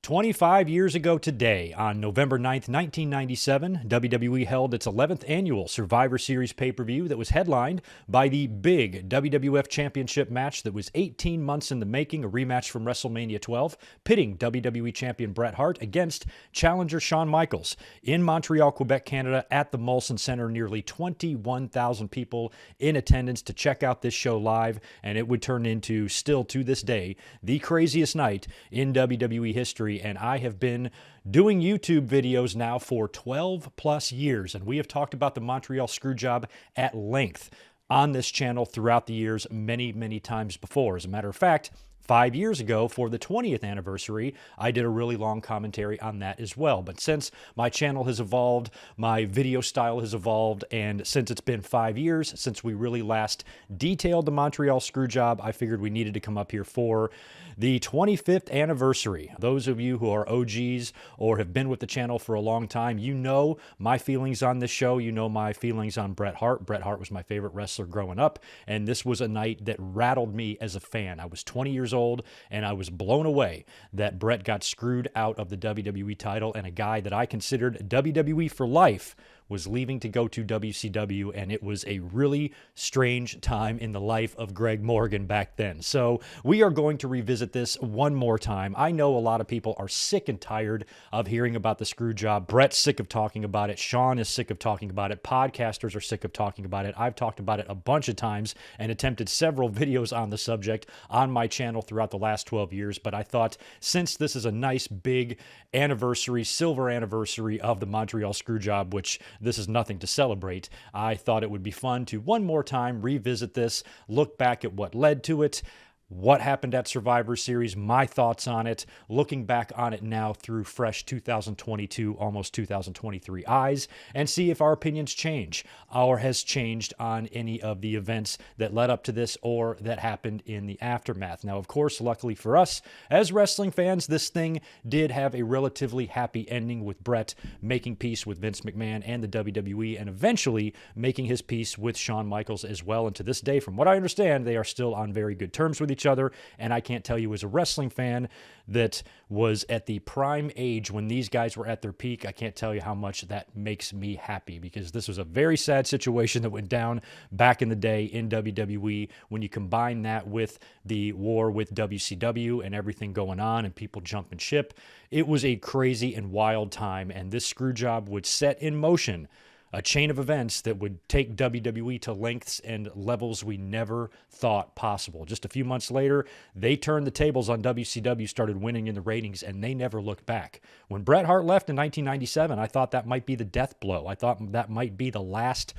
25 years ago today, on November 9th, 1997, WWE held its 11th annual Survivor Series pay-per-view that was headlined by the big WWF Championship match that was 18 months in the making, a rematch from WrestleMania 12, pitting WWE Champion Bret Hart against challenger Shawn Michaels. In Montreal, Quebec, Canada, at the Molson Center, nearly 21,000 people in attendance to check out this show live, and it would turn into, still to this day, the craziest night in WWE history. And I have been doing YouTube videos now for 12 plus years, and we have talked about the Montreal Screwjob at length on this channel throughout the years, many times before. As a matter of fact, 5 years ago, for the 20th anniversary, I did a really long commentary on that as well. But since my channel has evolved, my video style has evolved, and since it's been 5 years since we really last detailed the Montreal Screwjob, I figured we needed to come up here for the 25th anniversary. Those of you who are OGs or have been with the channel for a long time, you know my feelings on this show. You know my feelings on Bret Hart. Bret Hart was my favorite wrestler growing up, and this was a night that rattled me as a fan. I was 20 years old, and I was blown away that Bret got screwed out of the WWE title, and a guy that I considered WWE for life was leaving to go to WCW, and it was a really strange time in the life of Greg Morgan back then. So we are going to revisit this one more time. I know a lot of people are sick and tired of hearing about the Screwjob. Bret's sick of talking about it. Shawn is sick of talking about it. Podcasters are sick of talking about it. I've talked about it a bunch of times and attempted several videos on the subject on my channel throughout the last 12 years, but I thought since this is a nice big anniversary, silver anniversary of the Montreal Screwjob, which this is nothing to celebrate, I thought it would be fun to one more time revisit this, look back at what led to it, what happened at Survivor Series, my thoughts on it, looking back on it now through fresh 2022, almost 2023 eyes, and see if our opinions change or has changed on any of the events that led up to this or that happened in the aftermath. Now, of course, luckily for us, as wrestling fans, this thing did have a relatively happy ending with Bret making peace with Vince McMahon and the WWE, and eventually making his peace with Shawn Michaels as well. And to this day, from what I understand, they are still on very good terms with each other, and I can't tell you as a wrestling fan that was at the prime age when these guys were at their peak, I can't tell you how much that makes me happy, because this was a very sad situation that went down back in the day in WWE. When you combine that with the war with WCW and everything going on and people jumping ship, it was a crazy and wild time, and this Screwjob would set in motion a chain of events that would take WWE to lengths and levels we never thought possible. Just a few months later, they turned the tables on WCW, started winning in the ratings, and they never looked back. When Bret Hart left in 1997, I thought that might be the death blow. I thought that might be the last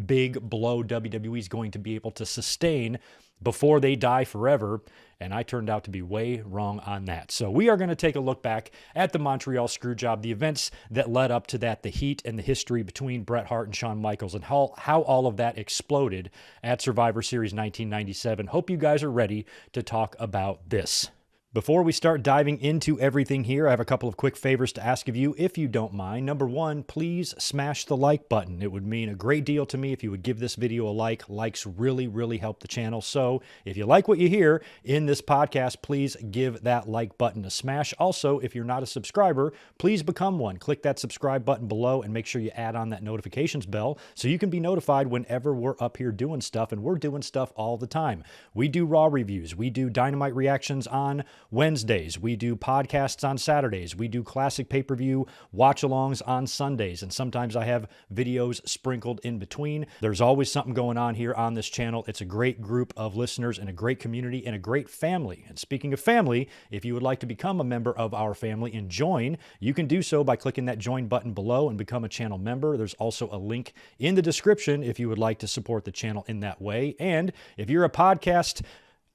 big blow WWE is going to be able to sustain before they die forever, and I turned out to be way wrong on that. So we are going to take a look back at the Montreal Screwjob, the events that led up to that, the heat and the history between Bret Hart and Shawn Michaels, and how all of that exploded at Survivor Series 1997. Hope you guys are ready to talk about this. Before we start diving into everything here, I have a couple of quick favors to ask of you, if you don't mind. Number one, please smash the like button. It would mean a great deal to me if you would give this video a like. Likes really help the channel. So if you like what you hear in this podcast, please give that like button a smash. Also, if you're not a subscriber, please become one. Click that subscribe button below and make sure you add on that notifications bell so you can be notified whenever we're up here doing stuff, and we're doing stuff all the time. We do Raw reviews. We do Dynamite reactions on Wednesdays. We do podcasts on Saturdays. We do classic pay-per-view watch-alongs on Sundays, and sometimes I have videos sprinkled in between. There's always something going on here on this channel. It's a great group of listeners and a great community and a great family. And speaking of family, if you would like to become a member of our family and join, you can do so by clicking that join button below and become a channel member. There's also a link in the description if you would like to support the channel in that way. And if you're a podcast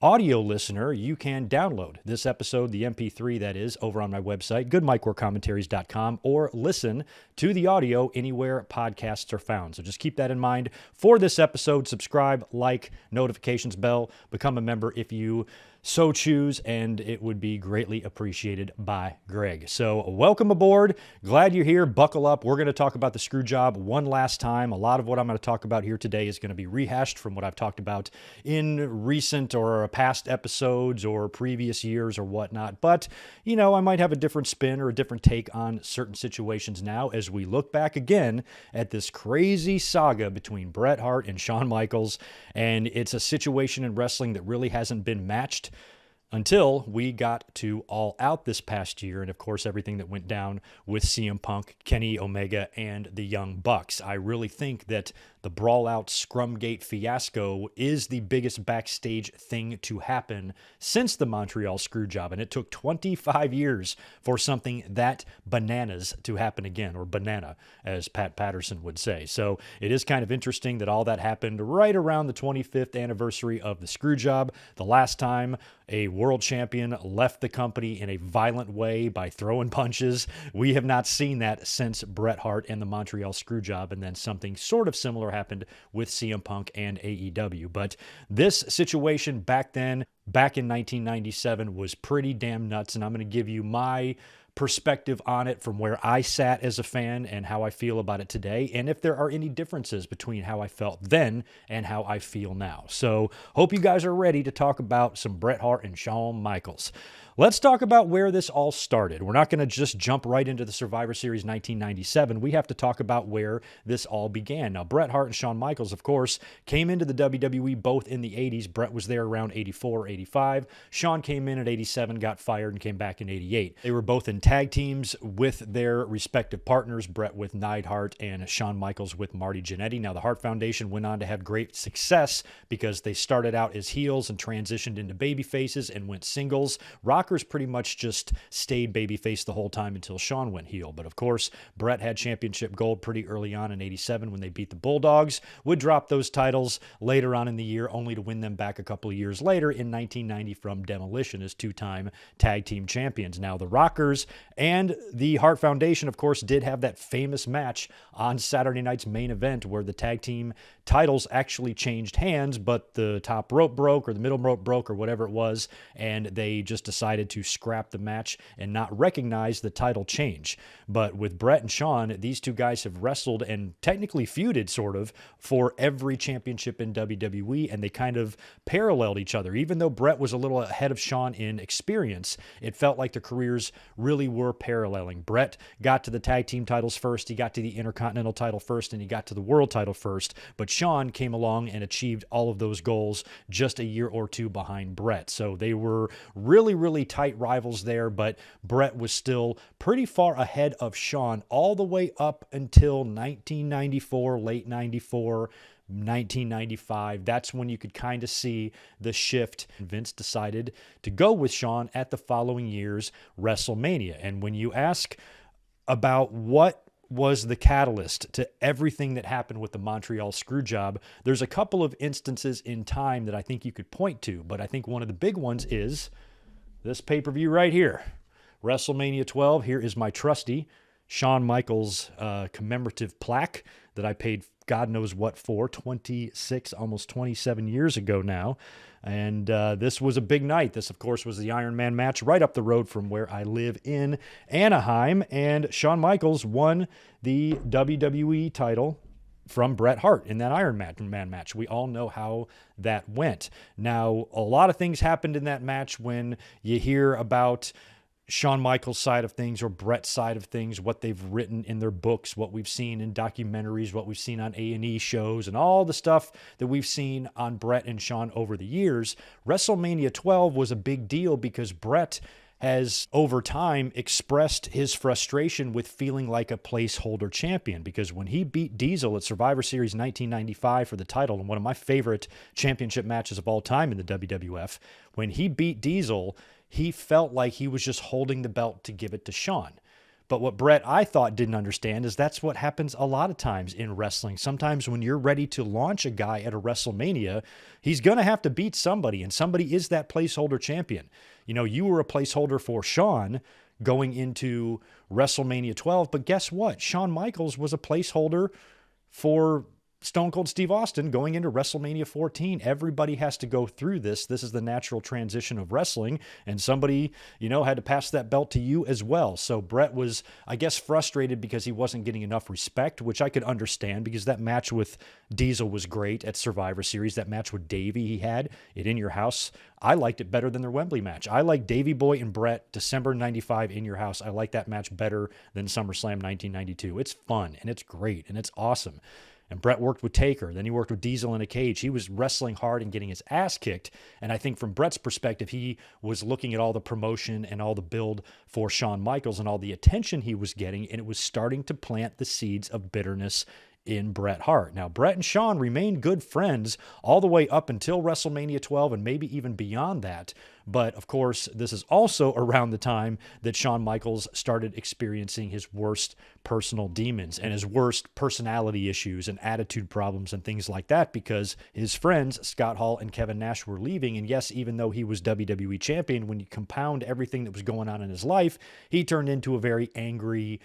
audio listener, you can download this episode, the MP3 that is, over on my website, goodmikewarcommentaries.com, or listen to the audio anywhere podcasts are found. So just keep that in mind for this episode. Subscribe, like, notifications bell, become a member if you so choose, and it would be greatly appreciated by Greg. So welcome aboard. Glad you're here. Buckle up. We're going to talk about the Screwjob one last time. A lot of what I'm going to talk about here today is going to be rehashed from what I've talked about in recent or past episodes or previous years or whatnot. But, you know, I might have a different spin or a different take on certain situations now as we look back again at this crazy saga between Bret Hart and Shawn Michaels. And it's a situation in wrestling that really hasn't been matched until we got to All Out this past year, and of course everything that went down with CM Punk, Kenny Omega, and the Young Bucks. I really think that the Brawl Out Scrumgate fiasco is the biggest backstage thing to happen since the Montreal Screwjob, and it took 25 years for something that bananas to happen again, or banana, as Pat Patterson would say. So it is kind of interesting that all that happened right around the 25th anniversary of the Screwjob, the last time a world champion left the company in a violent way by throwing punches. We have not seen that since Bret Hart and the Montreal Screwjob, and then something sort of similar happened with CM Punk and AEW. But this situation back then, back in 1997, was pretty damn nuts, and I'm going to give you my perspective on it from where I sat as a fan and how I feel about it today, and if there are any differences between how I felt then and how I feel now. So hope you guys are ready to talk about some Bret Hart and Shawn Michaels. Let's talk about where this all started. We're not going to just jump right into the Survivor Series 1997. We have to talk about where this all began. Now, Bret Hart and Shawn Michaels, of course, came into the WWE both in the 80s. Bret was there around 84, 85. Shawn came in at 87, got fired, and came back in 88. They were both in tag teams with their respective partners, Bret with Neidhart and Shawn Michaels with Marty Jannetty. Now, the Hart Foundation went on to have great success because they started out as heels and transitioned into baby faces and went singles. Rockers pretty much just stayed babyface the whole time until Shawn went heel. But of course, Bret had championship gold pretty early on in 87 when they beat the Bulldogs, would drop those titles later on in the year, only to win them back a couple of years later in 1990 from Demolition as two-time tag team champions. Now, the Rockers and the Hart Foundation, of course, did have that famous match on Saturday night's main event where the tag team titles actually changed hands, but the top rope broke or the middle rope broke or whatever it was, and they just decided to scrap the match and not recognize the title change. But with Bret and Shawn, these two guys have wrestled and technically feuded sort of for every championship in WWE, and they kind of paralleled each other. Even though Bret was a little ahead of Shawn in experience, it felt like their careers really were paralleling. Bret got to the tag team titles first, he got to the Intercontinental title first, and he got to the world title first, but Shawn came along and achieved all of those goals just a year or two behind Bret. So they were really, really tight rivals there, but Bret was still pretty far ahead of Shawn all the way up until 1994, late 94, 1995. That's when you could kind of see the shift. Vince decided to go with Shawn at the following year's WrestleMania. And when you ask about what was the catalyst to everything that happened with the Montreal Screwjob, there's a couple of instances in time that I think you could point to, but I think one of the big ones is this pay-per-view right here. WrestleMania 12. Here is my trusty Shawn Michaels commemorative plaque that I paid God knows what for 26, almost 27 years ago now. And this was a big night. This, of course, was the Iron Man match right up the road from where I live in Anaheim. And Shawn Michaels won the WWE title from Bret Hart in that Iron Man match. We all know how that went. Now, a lot of things happened in that match when you hear about Shawn Michaels' side of things or Bret's side of things, what they've written in their books, what we've seen in documentaries, what we've seen on A&E shows, and all the stuff that we've seen on Bret and Shawn over the years. WrestleMania 12 was a big deal because Bret has over time expressed his frustration with feeling like a placeholder champion, because when he beat Diesel at Survivor Series 1995 for the title, and one of my favorite championship matches of all time in the WWF, when he beat Diesel, he felt like he was just holding the belt to give it to Shawn. But what Bret, I thought, didn't understand is that's what happens a lot of times in wrestling. Sometimes when you're ready to launch a guy at a WrestleMania, he's going to have to beat somebody, and somebody is that placeholder champion. You know, you were a placeholder for Shawn going into WrestleMania 12, but guess what? Shawn Michaels was a placeholder for Stone Cold Steve Austin going into WrestleMania 14. Everybody has to go through this. This is the natural transition of wrestling, and somebody, had to pass that belt to you as well. So Bret was, I guess, frustrated because he wasn't getting enough respect, which I could understand because that match with Diesel was great at Survivor Series. That match with Davey he had it In Your House. I liked it better than their Wembley match. I like Davey Boy and Bret, December 95 In Your House. I like that match better than SummerSlam 1992. It's fun, and it's great, and it's awesome. And Bret worked with Taker. Then he worked with Diesel in a cage. He was wrestling hard and getting his ass kicked. And I think from Bret's perspective, he was looking at all the promotion and all the build for Shawn Michaels and all the attention he was getting, and it was starting to plant the seeds of bitterness in Bret Hart. Now, Bret and Shawn remained good friends all the way up until WrestleMania 12 and maybe even beyond that. But, of course, this is also around the time that Shawn Michaels started experiencing his worst personal demons and his worst personality issues and attitude problems and things like that because his friends, Scott Hall and Kevin Nash, were leaving. And yes, even though he was WWE champion, when you compound everything that was going on in his life, he turned into a very angry,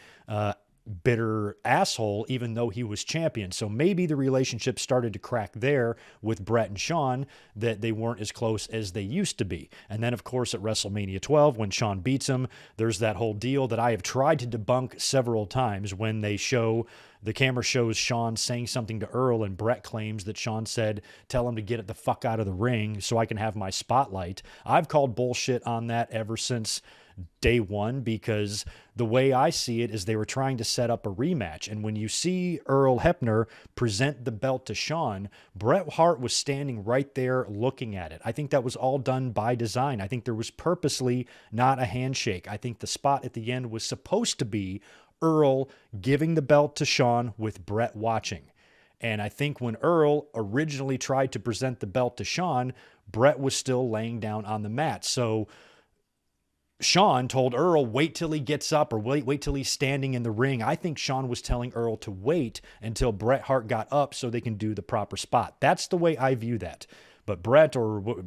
bitter asshole, even though he was champion. So maybe the relationship started to crack there with Bret and Shawn, that they weren't as close as they used to be. And then, of course, at WrestleMania 12, when Shawn beats him, there's that whole deal that I have tried to debunk several times when the camera shows Shawn saying something to Earl, and Bret claims that Shawn said, tell him to get the fuck out of the ring so I can have my spotlight. I've called bullshit on that ever since day one, because the way I see it is they were trying to set up a rematch. And when you see Earl Hebner present the belt to Shawn, Bret Hart was standing right there looking at it. I think that was all done by design. I think there was purposely not a handshake. I think the spot at the end was supposed to be Earl giving the belt to Shawn with Bret watching. And I think when Earl originally tried to present the belt to Shawn, Bret was still laying down on the mat. So Shawn told Earl, wait till he gets up, or wait till he's standing in the ring. I think Shawn was telling Earl to wait until Bret Hart got up so they can do the proper spot. That's the way I view that. But Bret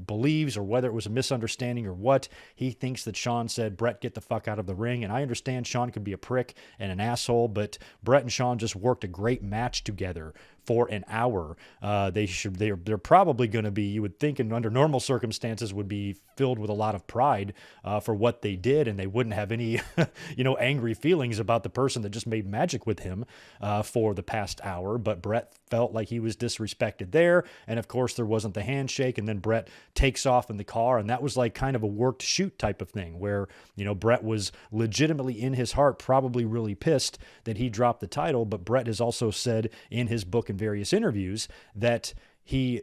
believes, or whether it was a misunderstanding or what, he thinks that Shawn said, Bret, get the fuck out of the ring. And I understand Shawn could be a prick and an asshole, but Bret and Shawn just worked a great match together for an hour. They're probably going to be, you would think, and under normal circumstances would be filled with a lot of pride for what they did, and they wouldn't have any angry feelings about the person that just made magic with him for the past hour. But Bret felt like he was disrespected there, and of course there wasn't the handshake, and then Bret takes off in the car, and that was like kind of a worked shoot type of thing where Bret was legitimately in his heart probably really pissed that he dropped the title. But Bret has also said in his book and various interviews that he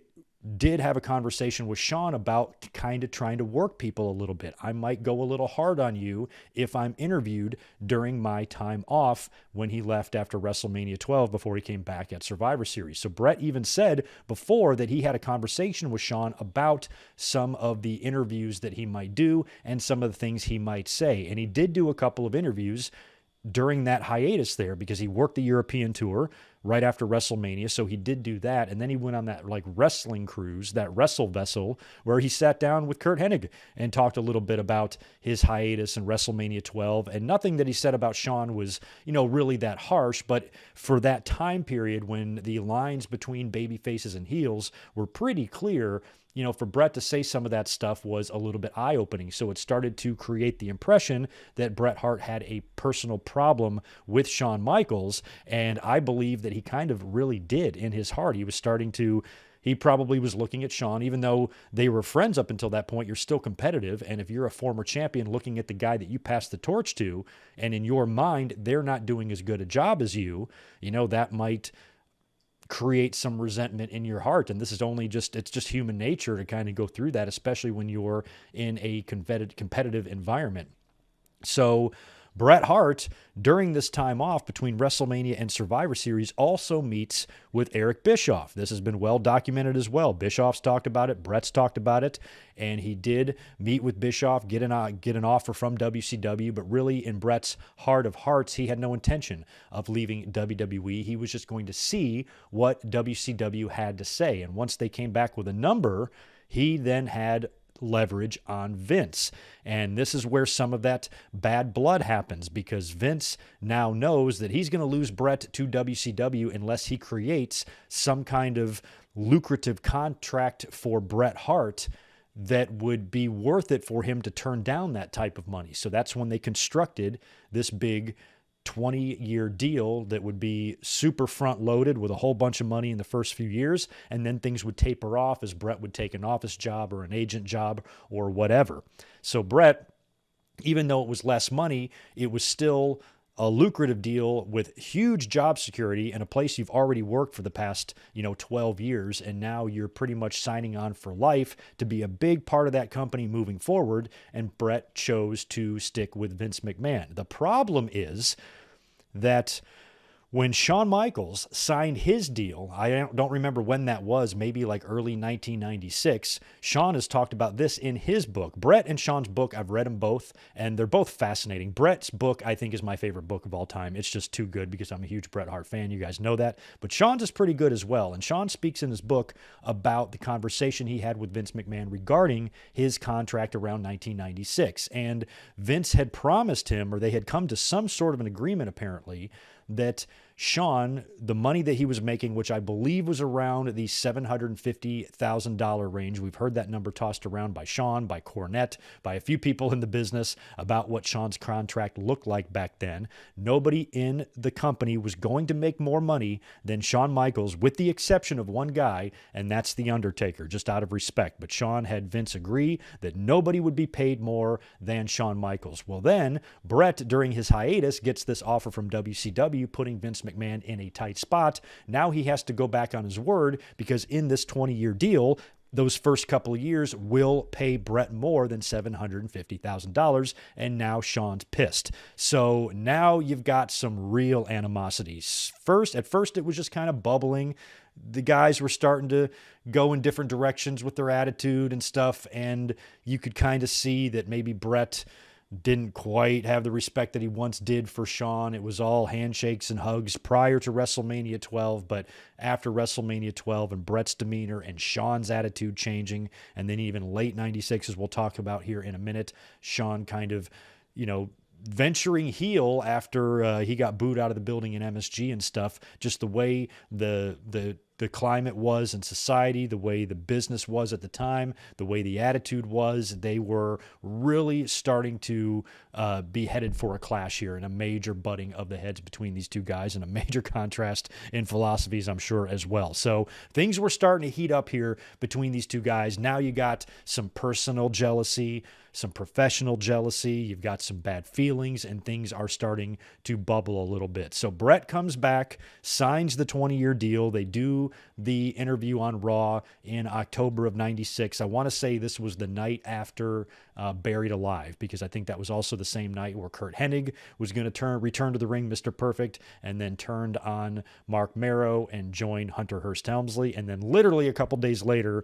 did have a conversation with Shawn about kind of trying to work people a little bit. I might go a little hard on you if I'm interviewed during my time off, when he left after WrestleMania 12 before he came back at Survivor Series. So Bret even said before that he had a conversation with Shawn about some of the interviews that he might do and some of the things he might say. And he did do a couple of interviews during that hiatus there because he worked the European tour right after WrestleMania. So he did do that. And then he went on that wrestling cruise, that Wrestle Vessel, where he sat down with Kurt Hennig and talked a little bit about his hiatus in WrestleMania 12. And nothing that he said about Shawn was, really that harsh. But for that time period when the lines between baby faces and heels were pretty clear, for Bret to say some of that stuff was a little bit eye-opening. So it started to create the impression that Bret Hart had a personal problem with Shawn Michaels. And I believe that he kind of really did in his heart. He probably was looking at Shawn, even though they were friends up until that point, you're still competitive. And if you're a former champion looking at the guy that you passed the torch to, and in your mind, they're not doing as good a job as you, that might create some resentment in your heart. And this is it's just human nature to kind of go through that, especially when you're in a competitive environment. So Bret Hart, during this time off between WrestleMania and Survivor Series, also meets with Eric Bischoff. This has been well documented as well. Bischoff's talked about it. Bret's talked about it. And he did meet with Bischoff, get an offer from WCW. But really, in Bret's heart of hearts, he had no intention of leaving WWE. He was just going to see what WCW had to say. And once they came back with a number, he then had leverage on Vince. And this is where some of that bad blood happens, because Vince now knows that he's going to lose Bret to WCW unless he creates some kind of lucrative contract for Bret Hart that would be worth it for him to turn down that type of money. So that's when they constructed this big 20-year deal that would be super front-loaded with a whole bunch of money in the first few years, and then things would taper off as Bret would take an office job or an agent job or whatever. So Bret, even though it was less money, it was still a lucrative deal with huge job security and a place you've already worked for the past, 12 years. And now you're pretty much signing on for life to be a big part of that company moving forward. And Bret chose to stick with Vince McMahon. The problem is that when Shawn Michaels signed his deal, I don't remember when that was, maybe like early 1996, Shawn has talked about this in his book. Bret and Shawn's book, I've read them both, and they're both fascinating. Bret's book, I think, is my favorite book of all time. It's just too good because I'm a huge Bret Hart fan. You guys know that. But Shawn's is pretty good as well. And Shawn speaks in his book about the conversation he had with Vince McMahon regarding his contract around 1996. And Vince had promised him, or they had come to some sort of an agreement apparently, that Shawn, the money that he was making, which I believe was around the $750,000 range. We've heard that number tossed around by Shawn, by Cornette, by a few people in the business about what Shawn's contract looked like back then. Nobody in the company was going to make more money than Shawn Michaels, with the exception of one guy, and that's The Undertaker, just out of respect. But Shawn had Vince agree that nobody would be paid more than Shawn Michaels. Well, then Bret, during his hiatus, gets this offer from WCW, putting Vince McMahon in a tight spot. Now he has to go back on his word, because in this 20-year deal, those first couple of years will pay Bret more than $750,000, and now Shawn's pissed. So now you've got some real animosities. At first it was just kind of bubbling. The guys were starting to go in different directions with their attitude and stuff, and you could kind of see that maybe Bret didn't quite have the respect that he once did for Shawn. It was all handshakes and hugs prior to WrestleMania 12, but after WrestleMania 12 and Bret's demeanor and Shawn's attitude changing, and then even late 96, as we'll talk about here in a minute, Shawn kind of, venturing heel after he got booed out of the building in MSG and stuff, just the way the climate was in society, the way the business was at the time, the way the attitude was, they were really starting to be headed for a clash here, and a major butting of the heads between these two guys, and a major contrast in philosophies, I'm sure, as well. So things were starting to heat up here between these two guys. Now you got some personal jealousy, some professional jealousy, you've got some bad feelings, and things are starting to bubble a little bit. So Bret comes back, signs the 20-year deal. They do the interview on Raw in October of 96. I want to say this was the night after Buried Alive, because I think that was also the same night where Kurt Hennig was going to return to the ring, Mr. Perfect, and then turned on Mark Marrow and joined Hunter Hearst Helmsley. And then literally a couple days later,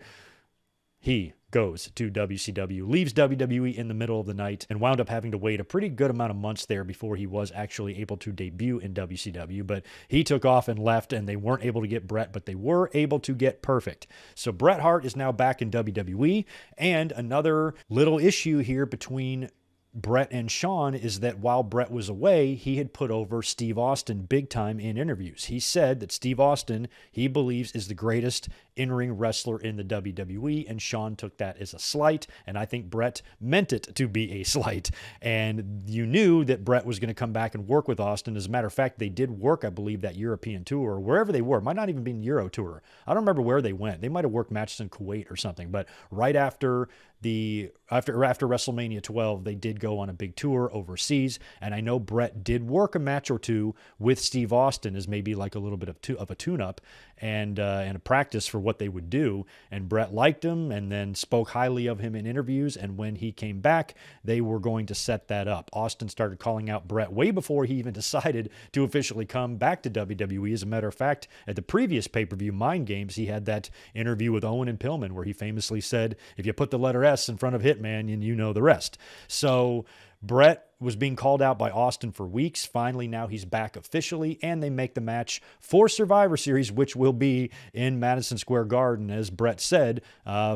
he goes to WCW, leaves WWE in the middle of the night, and wound up having to wait a pretty good amount of months there before he was actually able to debut in WCW. But he took off and left, and they weren't able to get Bret, but they were able to get Perfect. So Bret Hart is now back in WWE, and another little issue here between Bret and Shawn is that while Bret was away, he had put over Steve Austin big time in interviews. He said that Steve Austin, he believes, is the greatest in-ring wrestler in the WWE, and Shawn took that as a slight, and I think Bret meant it to be a slight. And you knew that Bret was going to come back and work with Austin. As a matter of fact, they did work, I believe, that European tour, or wherever they were. It might not even be a Euro tour. I don't remember where they went. They might have worked matches in Kuwait or something, but right after WrestleMania 12, they did go on a big tour overseas, and I know Bret did work a match or two with Steve Austin as maybe like a little bit of a tune-up and a practice for what they would do, and Bret liked him and then spoke highly of him in interviews, and when he came back, they were going to set that up. Austin started calling out Bret way before he even decided to officially come back to WWE. As a matter of fact, at the previous pay-per-view, Mind Games, he had that interview with Owen and Pillman where he famously said, if you put the letter S in front of Hitman, and you know the rest. So Bret was being called out by Austin for weeks. Finally, now he's back officially, and they make the match for Survivor Series, which will be in Madison Square Garden. As Bret said,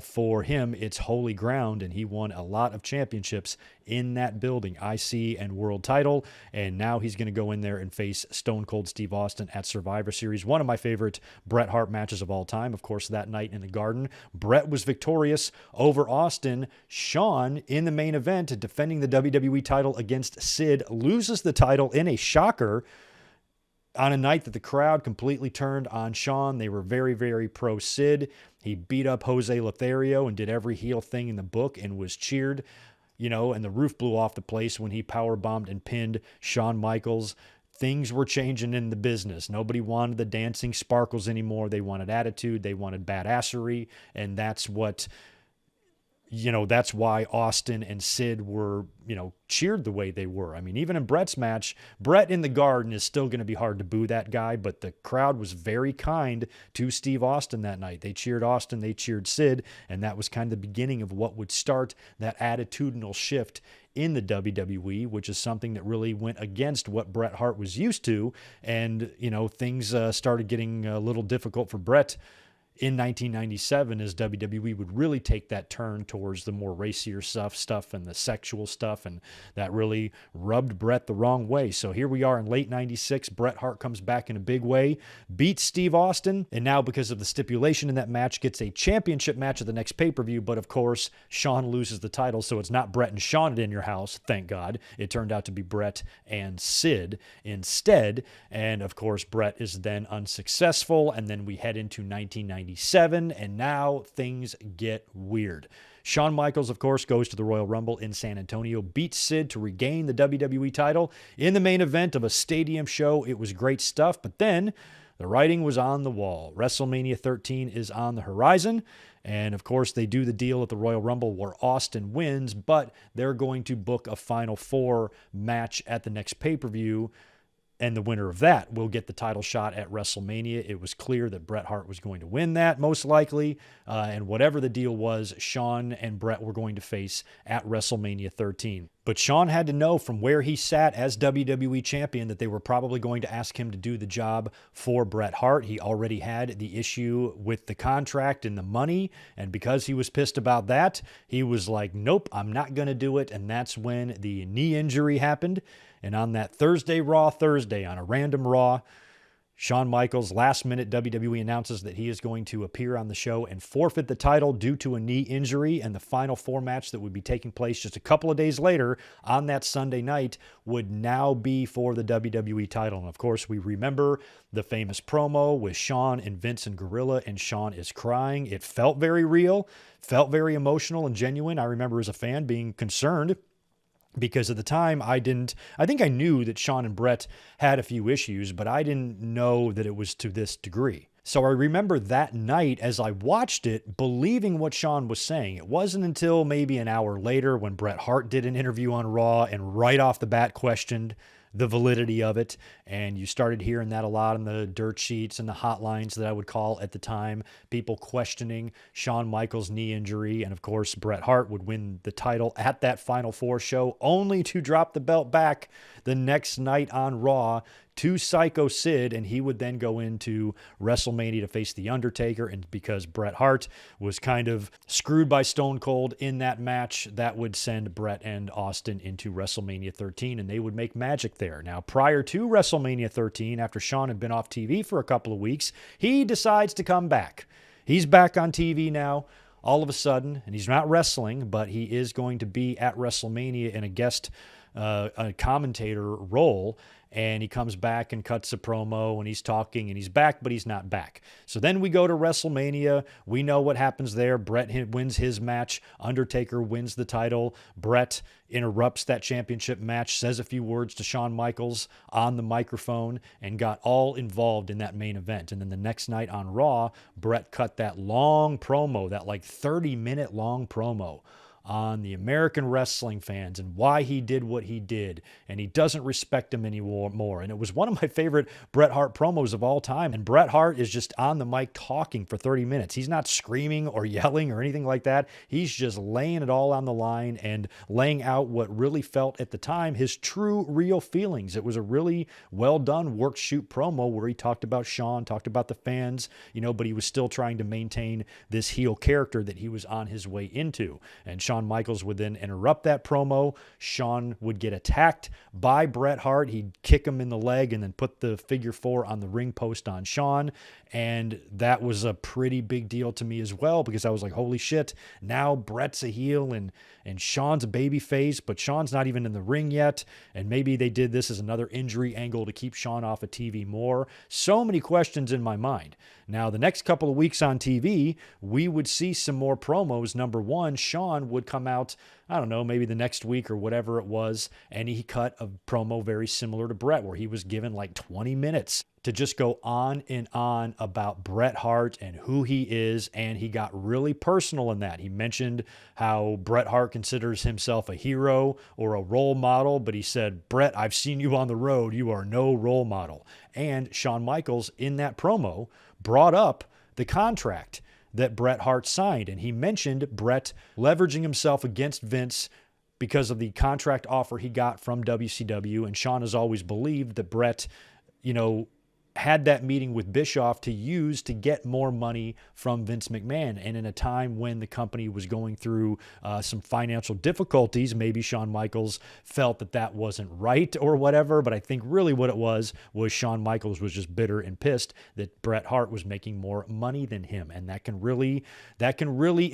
for him, it's holy ground, and he won a lot of championships in that building, IC and world title, and now he's going to go in there and face Stone Cold Steve Austin at Survivor Series. One of my favorite Bret Hart matches of all time. Of course, that night in the Garden, Bret was victorious over Austin. Shawn, in the main event, defending the WWE title against Sid, loses the title in a shocker on a night that the crowd completely turned on Shawn. They were very, very pro Sid. He beat up Jose Lothario and did every heel thing in the book and was cheered, and the roof blew off the place when he powerbombed and pinned Shawn Michaels. Things were changing in the business. Nobody wanted the dancing sparkles anymore. They wanted attitude. They wanted badassery. And that's what, that's why Austin and Sid were, cheered the way they were. I mean, even in Bret's match, Bret in the Garden is still going to be hard to boo that guy, but the crowd was very kind to Steve Austin that night. They cheered Austin, they cheered Sid, and that was kind of the beginning of what would start that attitudinal shift in the WWE, which is something that really went against what Bret Hart was used to. And, things started getting a little difficult for Bret in 1997 as WWE would really take that turn towards the more racier stuff and the sexual stuff, and that really rubbed Bret the wrong way. So here we are in late 96. Bret Hart comes back in a big way, beats Steve Austin, and now because of the stipulation in that match, gets a championship match at the next pay-per-view. But of course, Shawn loses the title, so it's not Bret and Shawn in your house, thank God. It turned out to be Bret and Sid instead, and of course, Bret is then unsuccessful, and then we head into 1997, and now things get weird. Shawn Michaels, of course, goes to the Royal Rumble in San Antonio, beats Sid to regain the WWE title in the main event of a stadium show. It was great stuff, but then the writing was on the wall. WrestleMania 13 is on the horizon, and of course, they do the deal at the Royal Rumble where Austin wins, but they're going to book a Final Four match at the next pay-per-view, and the winner of that will get the title shot at WrestleMania. It was clear that Bret Hart was going to win that, most likely. And whatever the deal was, Shawn and Bret were going to face at WrestleMania 13. But Shawn had to know from where he sat as WWE champion that they were probably going to ask him to do the job for Bret Hart. He already had the issue with the contract and the money. And because he was pissed about that, he was like, nope, I'm not going to do it. And that's when the knee injury happened. And on that Raw Thursday, on a random Raw, Shawn Michaels, last minute, WWE announces that he is going to appear on the show and forfeit the title due to a knee injury. And the Final Four match that would be taking place just a couple of days later on that Sunday night would now be for the WWE title. And of course, we remember the famous promo with Shawn and Vince and Gorilla, and Shawn is crying. It felt very real, felt very emotional and genuine. I remember as a fan being concerned, because at the time, I think I knew that Shawn and Bret had a few issues, but I didn't know that it was to this degree. So I remember that night as I watched it, believing what Shawn was saying. It wasn't until maybe an hour later when Bret Hart did an interview on Raw and right off the bat questioned the validity of it. And you started hearing that a lot in the dirt sheets and the hotlines that I would call at the time, people questioning Shawn Michaels' knee injury. And of course, Bret Hart would win the title at that Final Four show, only to drop the belt back the next night on Raw to Psycho Sid, and he would then go into WrestleMania to face The Undertaker. And because Bret Hart was kind of screwed by Stone Cold in that match, that would send Bret and Austin into WrestleMania 13, and they would make magic there. Now, prior to WrestleMania 13, after Shawn had been off TV for a couple of weeks, he decides to come back. He's back on TV now, all of a sudden, and he's not wrestling, but he is going to be at WrestleMania in a guest a commentator role. And he comes back and cuts a promo, and he's talking, and he's back, but he's not back. So then we go to WrestleMania. We know what happens there. Bret wins his match. Undertaker wins the title. Bret interrupts that championship match, says a few words to Shawn Michaels on the microphone, and got all involved in that main event. And then the next night on Raw, Bret cut that long promo, that like 30-minute long promo on the American wrestling fans and why he did what he did, and he doesn't respect them anymore. And it was one of my favorite Bret Hart promos of all time. And Bret Hart is just on the mic talking for 30 minutes. He's not screaming or yelling or anything like that. He's just laying it all on the line and laying out what really felt at the time his true, real feelings. It was a really well done work shoot promo where he talked about Shawn, talked about the fans, but he was still trying to maintain this heel character that he was on his way into. And Shawn Michaels would then interrupt that promo. Shawn would get attacked by Bret Hart. He'd kick him in the leg and then put the figure 4 on the ring post on Shawn. And that was a pretty big deal to me as well, because I was like, holy shit, now Bret's a heel and Shawn's a baby face, but Shawn's not even in the ring yet. And maybe they did this as another injury angle to keep Shawn off of TV more. So many questions in my mind. Now, the next couple of weeks on TV, we would see some more promos. Number one, Shawn would come out, I don't know, maybe the next week or whatever it was, and he cut a promo very similar to Bret, where he was given like 20 minutes to just go on and on about Bret Hart and who he is, and he got really personal in that. He mentioned how Bret Hart considers himself a hero or a role model, but he said, Bret, I've seen you on the road. You are no role model. And Shawn Michaels, in that promo, brought up the contract that Bret Hart signed, and he mentioned Bret leveraging himself against Vince because of the contract offer he got from WCW, and Shawn has always believed that Bret, had that meeting with Bischoff to use to get more money from Vince McMahon. And in a time when the company was going through some financial difficulties, maybe Shawn Michaels felt that that wasn't right or whatever. But I think really what it was Shawn Michaels was just bitter and pissed that Bret Hart was making more money than him. And that can really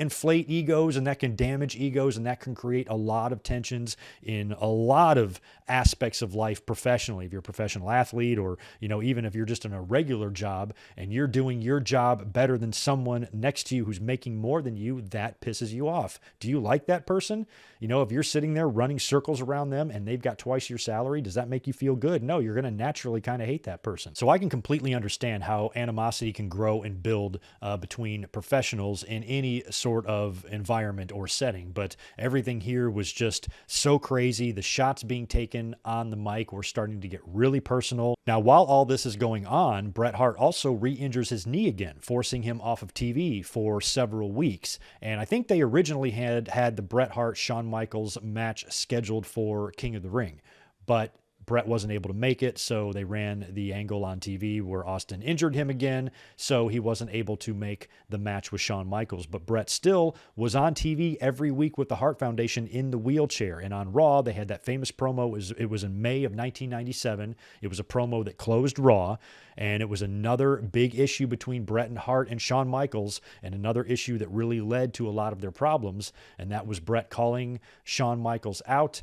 inflate egos, and that can damage egos, and that can create a lot of tensions in a lot of aspects of life professionally. If you're a professional athlete, or, even if you're just in a regular job and you're doing your job better than someone next to you who's making more than you, that pisses you off. Do you like that person? If you're sitting there running circles around them and they've got twice your salary, does that make you feel good? No, you're going to naturally kind of hate that person. So I can completely understand how animosity can grow and build between professionals in any sort of environment or setting. But everything here was just so crazy. The shots being taken on the mic were starting to get really personal. Now, while all this is going on, Bret Hart also re-injures his knee again, forcing him off of TV for several weeks. And I think they originally had the Bret Hart-Shawn Michaels match scheduled for King of the Ring, but Bret wasn't able to make it, so they ran the angle on TV where Austin injured him again, so he wasn't able to make the match with Shawn Michaels. But Bret still was on TV every week with the Hart Foundation in the wheelchair. And on Raw, they had that famous promo. It was in May of 1997. It was a promo that closed Raw, and it was another big issue between Bret and Hart and Shawn Michaels, and another issue that really led to a lot of their problems, and that was Bret calling Shawn Michaels out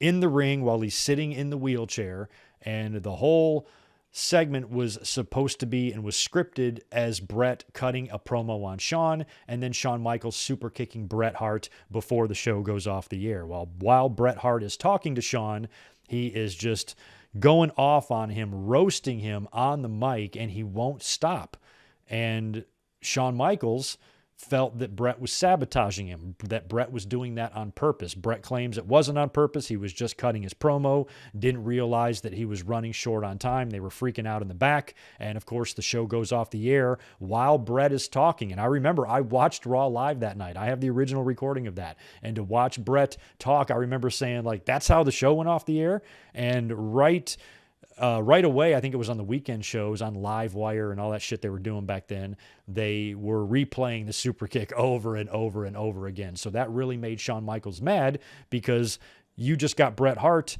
in the ring while he's sitting in the wheelchair. And the whole segment was supposed to be and was scripted as Bret cutting a promo on Shawn, and then Shawn Michaels super kicking Bret Hart before the show goes off the air. While Bret Hart is talking to Shawn, he is just going off on him, roasting him on the mic, and he won't stop. And Shawn Michaels felt that Bret was sabotaging him, that Bret was doing that on purpose. Bret claims it wasn't on purpose. He was just cutting his promo, didn't realize that he was running short on time. They were freaking out in the back. And of course, the show goes off the air while Bret is talking. And I remember I watched Raw live that night. I have the original recording of that. And to watch Bret talk, I remember saying, that's how the show went off the air. And right away, I think it was on the weekend shows on Live Wire and all that shit they were doing back then, they were replaying the super kick over and over and over again. So that really made Shawn Michaels mad, because you just got Bret Hart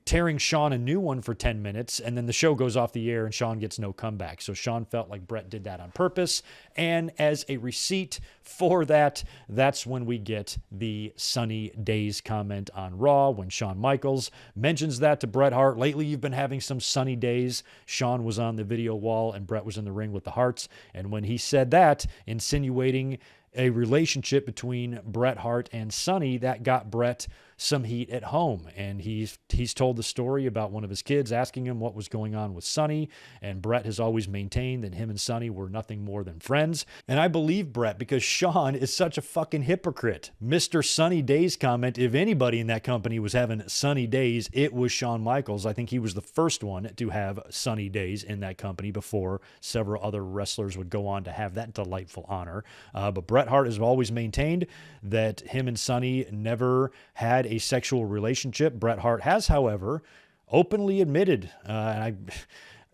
tearing Shawn a new one for 10 minutes, and then the show goes off the air and Shawn gets no comeback. So Shawn felt like Bret did that on purpose. And as a receipt for that, that's when we get the sunny days comment on Raw, when Shawn Michaels mentions that to Bret Hart. Lately, you've been having some sunny days. Shawn was on the video wall and Bret was in the ring with the Harts. And when he said that, insinuating a relationship between Bret Hart and Sunny, that got Bret some heat at home. And he's told the story about one of his kids asking him what was going on with Sonny, and Bret has always maintained that him and Sonny were nothing more than friends. And I believe Bret because Shawn is such a fucking hypocrite. Mr. Sunny Days comment, if anybody in that company was having sunny days, it was Shawn Michaels. I think he was the first one to have sunny days in that company before several other wrestlers would go on to have that delightful honor. But Bret Hart has always maintained that him and Sonny never had a sexual relationship. Bret Hart has, however, openly admitted,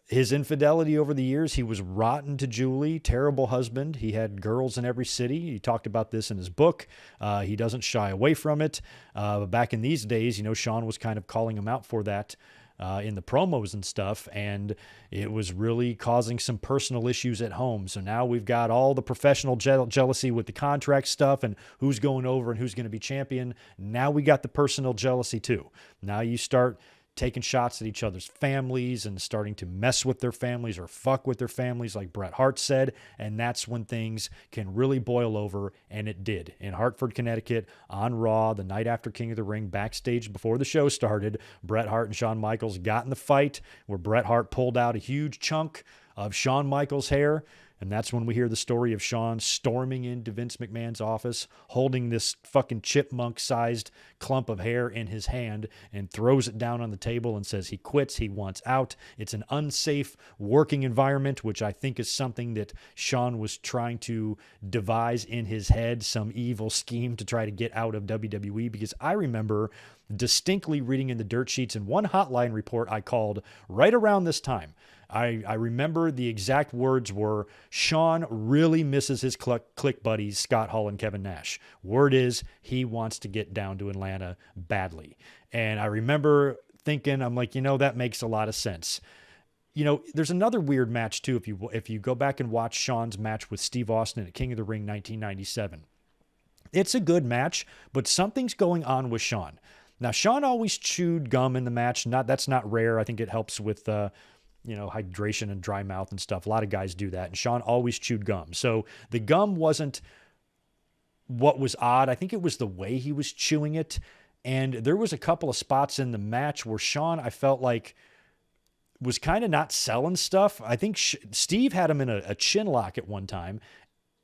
his infidelity over the years. He was rotten to Julie, terrible husband. He had girls in every city. He talked about this in his book. He doesn't shy away from it. But back in these days, Shawn was kind of calling him out for that in the promos and stuff, and it was really causing some personal issues at home. So now we've got all the professional jealousy with the contract stuff and who's going over and who's going to be champion. Now we got the personal jealousy too. Now you start taking shots at each other's families and starting to mess with their families or fuck with their families, like Bret Hart said. And that's when things can really boil over, and it did. In Hartford, Connecticut, on Raw, the night after King of the Ring, backstage before the show started, Bret Hart and Shawn Michaels got in the fight where Bret Hart pulled out a huge chunk of Shawn Michaels' hair. And that's when we hear the story of Shawn storming into Vince McMahon's office, holding this fucking chipmunk-sized clump of hair in his hand, and throws it down on the table and says he quits, he wants out. It's an unsafe working environment, which I think is something that Shawn was trying to devise in his head, some evil scheme to try to get out of WWE, because I remember distinctly reading in the dirt sheets in one hotline report I called right around this time. I remember the exact words were, Shawn really misses his click buddies, Scott Hall and Kevin Nash. Word is he wants to get down to Atlanta badly. And I remember thinking, I'm like, that makes a lot of sense. There's another weird match too. If you go back and watch Shawn's match with Steve Austin at King of the Ring 1997, it's a good match, but something's going on with Shawn. Now, Shawn always chewed gum in the match. That's not rare. I think it helps with hydration and dry mouth and stuff. A lot of guys do that. And Shawn always chewed gum. So the gum wasn't what was odd. I think it was the way he was chewing it. And there was a couple of spots in the match where Shawn, I felt like, was kind of not selling stuff. I think Steve had him in a chin lock at one time.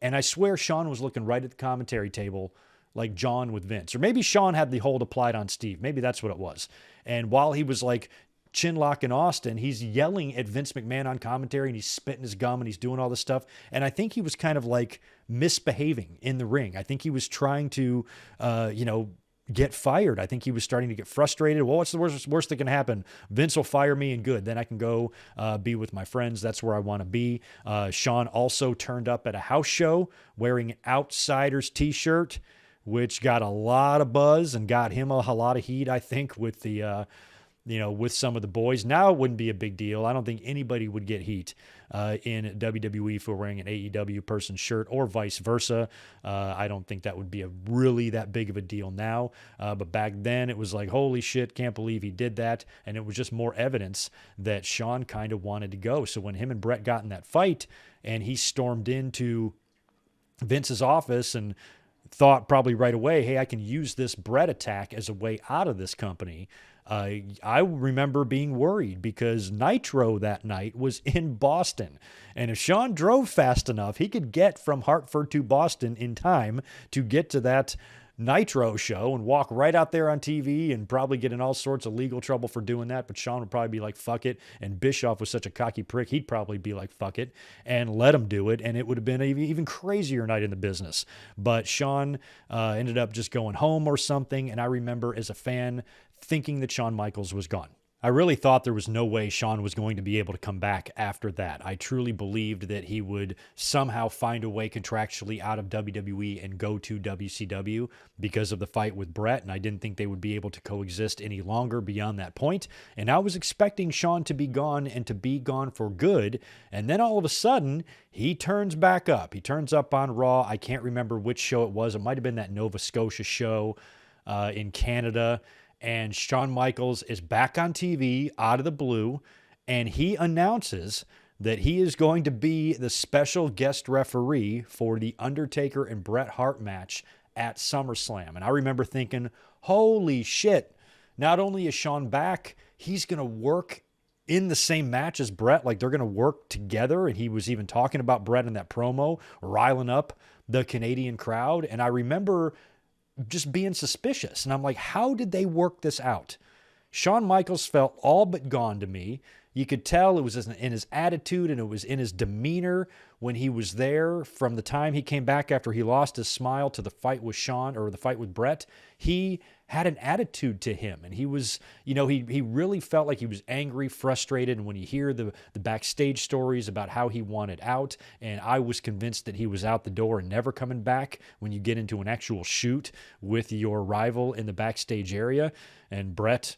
And I swear Shawn was looking right at the commentary table like John with Vince. Or maybe Shawn had the hold applied on Steve. Maybe that's what it was. And while he was like chinlock in Austin, he's yelling at Vince McMahon on commentary, and he's spitting his gum and he's doing all this stuff. And I think he was kind of like misbehaving in the ring. I think he was trying to, get fired. I think he was starting to get frustrated. Well, what's the worst that can happen? Vince will fire me and good. Then I can go be with my friends. That's where I want to be. Shawn also turned up at a house show wearing an Outsiders t-shirt, which got a lot of buzz and got him a lot of heat, I think, with the with some of the boys. Now it wouldn't be a big deal. I don't think anybody would get heat in WWE for wearing an AEW person's shirt or vice versa. I don't think that would be really that big of a deal now. But back then it was like, holy shit, can't believe he did that. And it was just more evidence that Shawn kind of wanted to go. So when him and Bret got in that fight and he stormed into Vince's office and thought probably right away, hey, I can use this Bret attack as a way out of this company. I remember being worried because Nitro that night was in Boston. And if Shawn drove fast enough, he could get from Hartford to Boston in time to get to that Nitro show and walk right out there on TV and probably get in all sorts of legal trouble for doing that. But Shawn would probably be like, fuck it. And Bischoff was such a cocky prick, he'd probably be like, fuck it, and let him do it. And it would have been an even crazier night in the business. But Shawn ended up just going home or something. And I remember as a fan thinking that Shawn Michaels was gone. I really thought there was no way Shawn was going to be able to come back after that. I truly believed that he would somehow find a way contractually out of WWE and go to WCW because of the fight with Bret, and I didn't think they would be able to coexist any longer beyond that point. And I was expecting Shawn to be gone and to be gone for good, and then all of a sudden, he turns back up. He turns up on Raw. I can't remember which show it was. It might have been that Nova Scotia show in Canada. And Shawn Michaels is back on TV out of the blue, and he announces that he is going to be the special guest referee for the Undertaker and Bret Hart match at SummerSlam. And I remember thinking, holy shit, not only is Shawn back, he's going to work in the same match as Bret. Like, they're going to work together. And he was even talking about Bret in that promo, riling up the Canadian crowd. And I remember just being suspicious. And I'm like, how did they work this out? Shawn Michaels felt all but gone to me. You could tell it was in his attitude and it was in his demeanor when he was there. From the time he came back after he lost his smile to the fight with Shawn, or the fight with Bret, he had an attitude to him. And he was, he really felt like he was angry, frustrated. And when you hear the backstage stories about how he wanted out, and I was convinced that he was out the door and never coming back when you get into an actual shoot with your rival in the backstage area, and Bret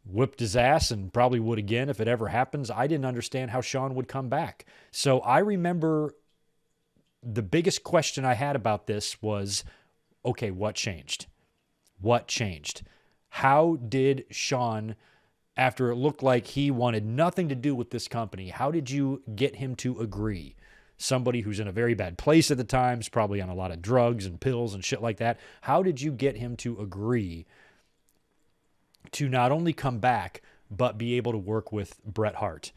whipped his ass and probably would again if it ever happens. I didn't understand how Shawn would come back. So I remember the biggest question I had about this was, okay, what changed? What changed? How did Shawn, after it looked like he wanted nothing to do with this company, how did you get him to agree? Somebody who's in a very bad place at the time, is probably on a lot of drugs and pills and shit like that. How did you get him to agree to not only come back, but be able to work with Bret Hart?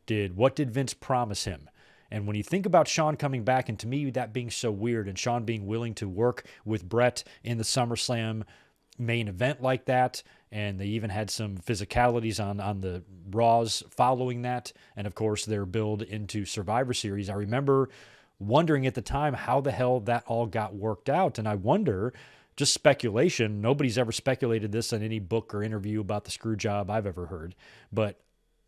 What did Vince promise him? And when you think about Shawn coming back, and to me that being so weird, and Shawn being willing to work with Bret in the SummerSlam main event like that, and they even had some physicalities on the Raws following that, and of course their build into Survivor Series, I remember wondering at the time how the hell that all got worked out. And I wonder, just speculation, nobody's ever speculated this in any book or interview about the Screwjob I've ever heard, but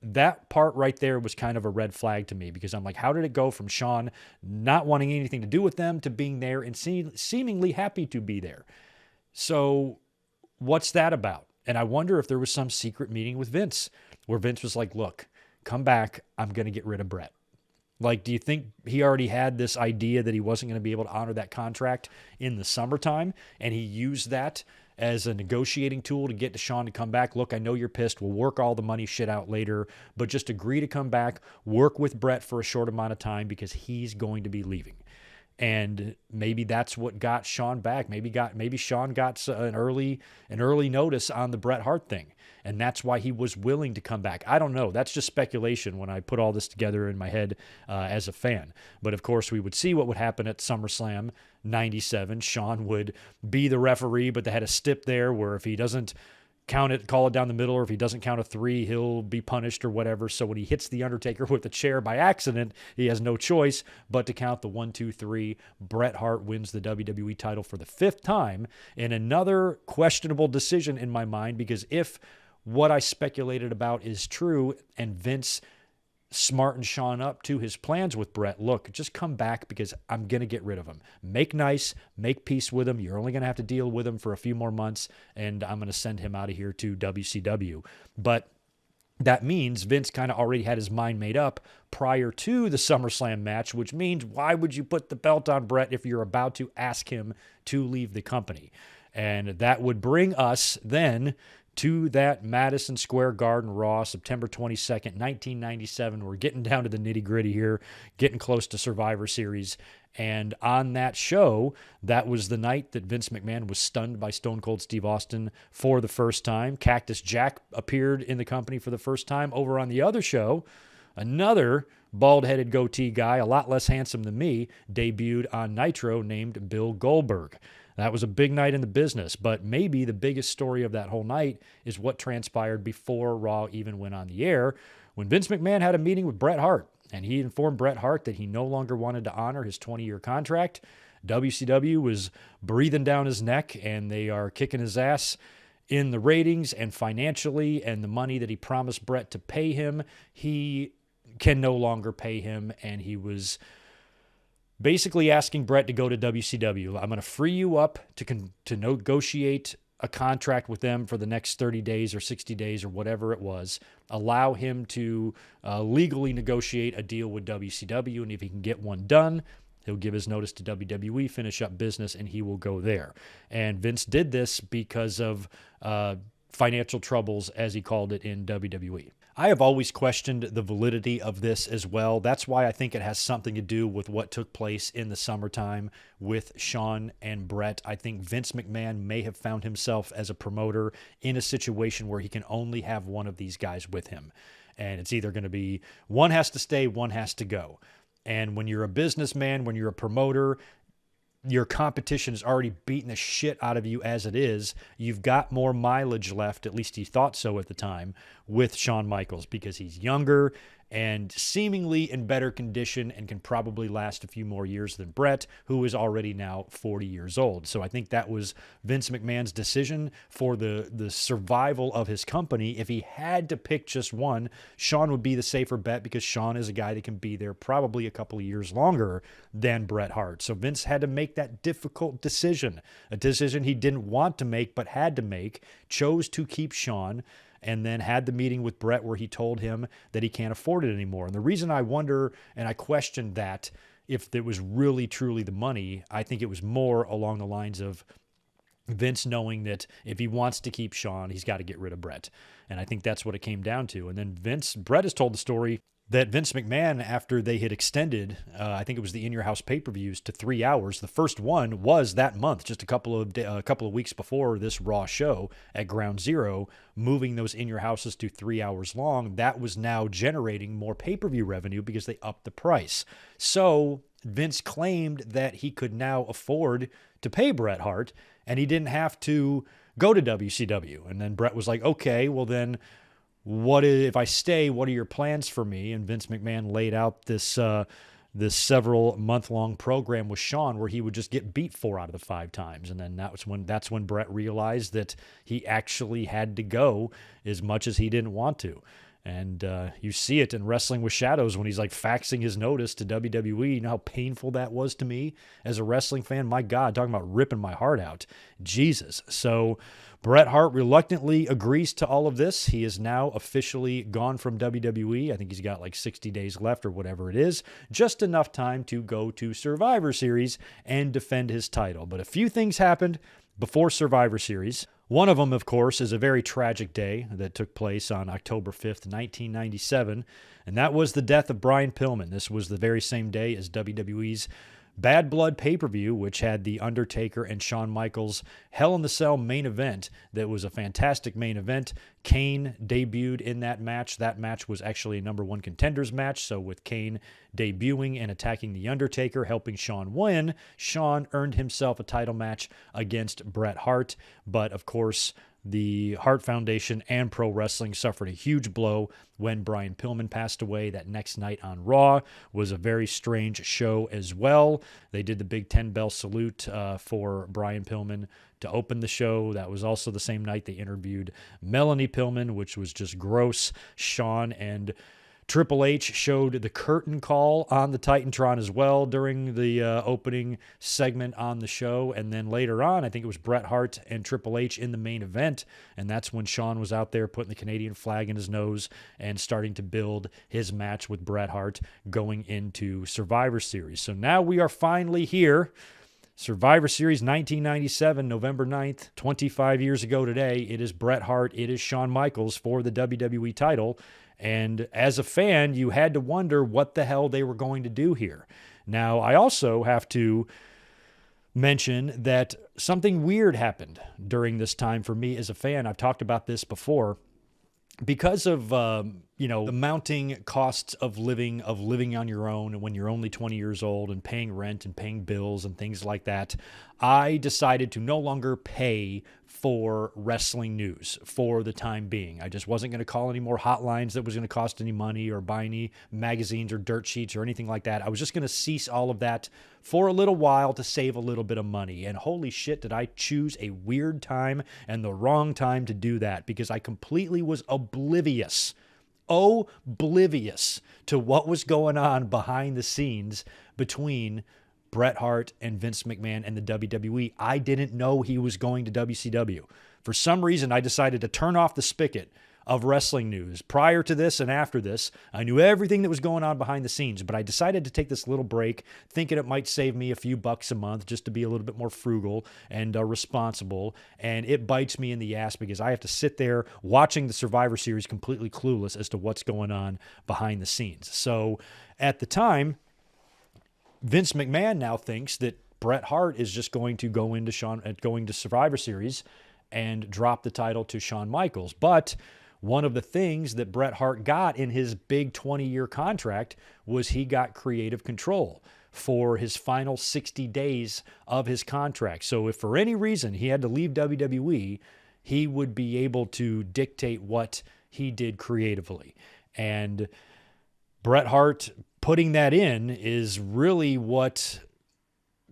that part right there was kind of a red flag to me, because I'm like, how did it go from Shawn not wanting anything to do with them to being there and seemingly happy to be there? So what's that about? And I wonder if there was some secret meeting with Vince where Vince was like, look, come back, I'm going to get rid of Bret. Like, do you think he already had this idea that he wasn't going to be able to honor that contract in the summertime, and he used that as a negotiating tool to get to Shawn to come back? Look, I know you're pissed. We'll work all the money shit out later, but just agree to come back, work with Bret for a short amount of time because he's going to be leaving. And maybe that's what got Shawn back. Maybe Shawn got an early notice on the Bret Hart thing, and that's why he was willing to come back. I don't know. That's just speculation when I put all this together in my head as a fan. But of course, we would see what would happen at SummerSlam '97. Shawn would be the referee, but they had a stip there where if he doesn't call it down the middle, or if he doesn't count a 3, he'll be punished or whatever. So when he hits the Undertaker with the chair by accident, he has no choice but to count the 1, 2, 3. Bret Hart wins the WWE title for the 5th time, in another questionable decision in my mind, because if what I speculated about is true and Vince smartened Shawn up to his plans with Bret, look, just come back because I'm going to get rid of him. Make nice, make peace with him. You're only going to have to deal with him for a few more months, and I'm going to send him out of here to WCW. But that means Vince kind of already had his mind made up prior to the SummerSlam match, which means why would you put the belt on Bret if you're about to ask him to leave the company? And that would bring us then to that Madison Square Garden Raw, September 22nd, 1997. We're getting down to the nitty-gritty here, getting close to Survivor Series. And on that show, that was the night that Vince McMahon was stunned by Stone Cold Steve Austin for the first time. Cactus Jack appeared in the company for the first time. Over on the other show, another bald-headed goatee guy, a lot less handsome than me, debuted on Nitro named Bill Goldberg. That was a big night in the business, but maybe the biggest story of that whole night is what transpired before Raw even went on the air, when Vince McMahon had a meeting with Bret Hart, and he informed Bret Hart that he no longer wanted to honor his 20-year contract. WCW was breathing down his neck, and they are kicking his ass in the ratings and financially, and the money that he promised Bret to pay him, he can no longer pay him, and he was basically asking Bret to go to WCW. I'm going to free you up to negotiate a contract with them for the next 30 days or 60 days or whatever it was. Allow him to legally negotiate a deal with WCW, and if he can get one done, he'll give his notice to WWE, finish up business, and he will go there. And Vince did this because of financial troubles, as he called it in WWE. I have always questioned the validity of this as well. That's why I think it has something to do with what took place in the summertime with Shawn and Bret. I think Vince McMahon may have found himself as a promoter in a situation where he can only have one of these guys with him. And it's either going to be one has to stay, one has to go. And when you're a businessman, when you're a promoter, your competition is already beating the shit out of you as it is. You've got more mileage left, at least he thought so at the time, with Shawn Michaels because he's younger and seemingly in better condition and can probably last a few more years than Bret, who is already now 40 years old. So I think that was Vince McMahon's decision for the survival of his company. If he had to pick just one, Shawn would be the safer bet because Shawn is a guy that can be there probably a couple of years longer than Bret Hart. So Vince had to make that difficult decision, a decision he didn't want to make but had to make, chose to keep Shawn, and then had the meeting with Bret where he told him that he can't afford it anymore. And the reason I wonder, and I questioned that, if it was really, truly the money, I think it was more along the lines of Vince knowing that if he wants to keep Shawn, he's got to get rid of Bret. And I think that's what it came down to. And then Bret has told the story that Vince McMahon, after they had extended, I think it was the In Your House pay-per-views to 3 hours. The first one was that month, just a couple of weeks before this Raw show at Ground Zero, moving those In Your Houses to 3 hours long. That was now generating more pay-per-view revenue because they upped the price. So Vince claimed that he could now afford to pay Bret Hart, and he didn't have to go to WCW. And then Bret was like, okay, well then, what if I stay? What are your plans for me? And Vince McMahon laid out this several month-long program with Shawn where he would just get beat 4 out of the 5 times. And then that's when Bret realized that he actually had to go as much as he didn't want to. And you see it in Wrestling with Shadows when he's like faxing his notice to WWE. You know how painful that was to me as a wrestling fan? My God, talking about ripping my heart out. Jesus. So Bret Hart reluctantly agrees to all of this. He is now officially gone from WWE. I think he's got like 60 days left or whatever it is. Just enough time to go to Survivor Series and defend his title. But a few things happened before Survivor Series. One of them, of course, is a very tragic day that took place on October 5th, 1997, and that was the death of Brian Pillman. This was the very same day as WWE's Bad Blood pay-per-view, which had The Undertaker and Shawn Michaels Hell in the Cell main event. That was a fantastic main event. Kane debuted in that match. That match was actually a number 1 contenders match, so with Kane debuting and attacking The Undertaker, helping Shawn win, Shawn earned himself a title match against Bret Hart. But, of course, the Hart Foundation and pro wrestling suffered a huge blow when Brian Pillman passed away. That next night on Raw was a very strange show as well. They did the Big 10 bell salute for Brian Pillman to open the show. That was also the same night they interviewed Melanie Pillman, which was just gross. Shawn and Triple H showed the curtain call on the Titantron as well during the opening segment on the show. And then later on, I think it was Bret Hart and Triple H in the main event. And that's when Shawn was out there putting the Canadian flag in his nose and starting to build his match with Bret Hart going into Survivor Series. So now we are finally here. Survivor Series 1997, November 9th, 25 years ago today. It is Bret Hart, it is Shawn Michaels for the WWE title. And as a fan, you had to wonder what the hell they were going to do here. Now, I also have to mention that something weird happened during this time for me as a fan. I've talked about this before. Because of, the mounting costs of living on your own when you're only 20 years old and paying rent and paying bills and things like that, I decided to no longer pay for wrestling news for the time being. I just wasn't going to call any more hotlines that was going to cost any money or buy any magazines or dirt sheets or anything like that. I was just going to cease all of that for a little while to save a little bit of money. And holy shit, did I choose a weird time and the wrong time to do that, because I completely was oblivious to what was going on behind the scenes between Bret Hart and Vince McMahon and the WWE. I didn't know he was going to WCW. For some reason, I decided to turn off the spigot of wrestling news. Prior to this and after this, I knew everything that was going on behind the scenes, but I decided to take this little break, thinking it might save me a few bucks a month just to be a little bit more frugal and responsible. And it bites me in the ass because I have to sit there watching the Survivor Series completely clueless as to what's going on behind the scenes. So at the time, Vince McMahon now thinks that Bret Hart is just going to go into going to Survivor Series and drop the title to Shawn Michaels. But one of the things that Bret Hart got in his big 20-year contract was he got creative control for his final 60 days of his contract. So if for any reason he had to leave WWE, he would be able to dictate what he did creatively. And Bret Hart putting that in is really what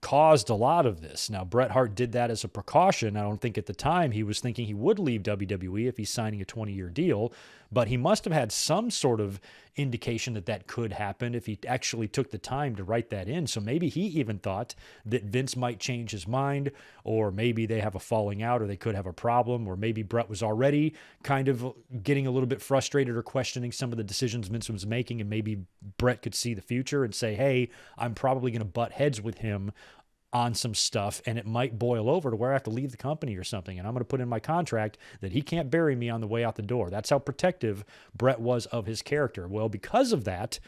caused a lot of this. Now, Bret Hart did that as a precaution. I don't think at the time he was thinking he would leave WWE if he's signing a 20-year deal, but he must have had some sort of indication that that could happen if he actually took the time to write that in. So maybe he even thought that Vince might change his mind, or maybe they have a falling out, or they could have a problem, or maybe Bret was already kind of getting a little bit frustrated or questioning some of the decisions Vince was making, and maybe Bret could see the future and say, hey, I'm probably going to butt heads with him on some stuff, and it might boil over to where I have to leave the company or something, and I'm going to put in my contract that he can't bury me on the way out the door. That's how protective Bret was of his character. Well, because of that,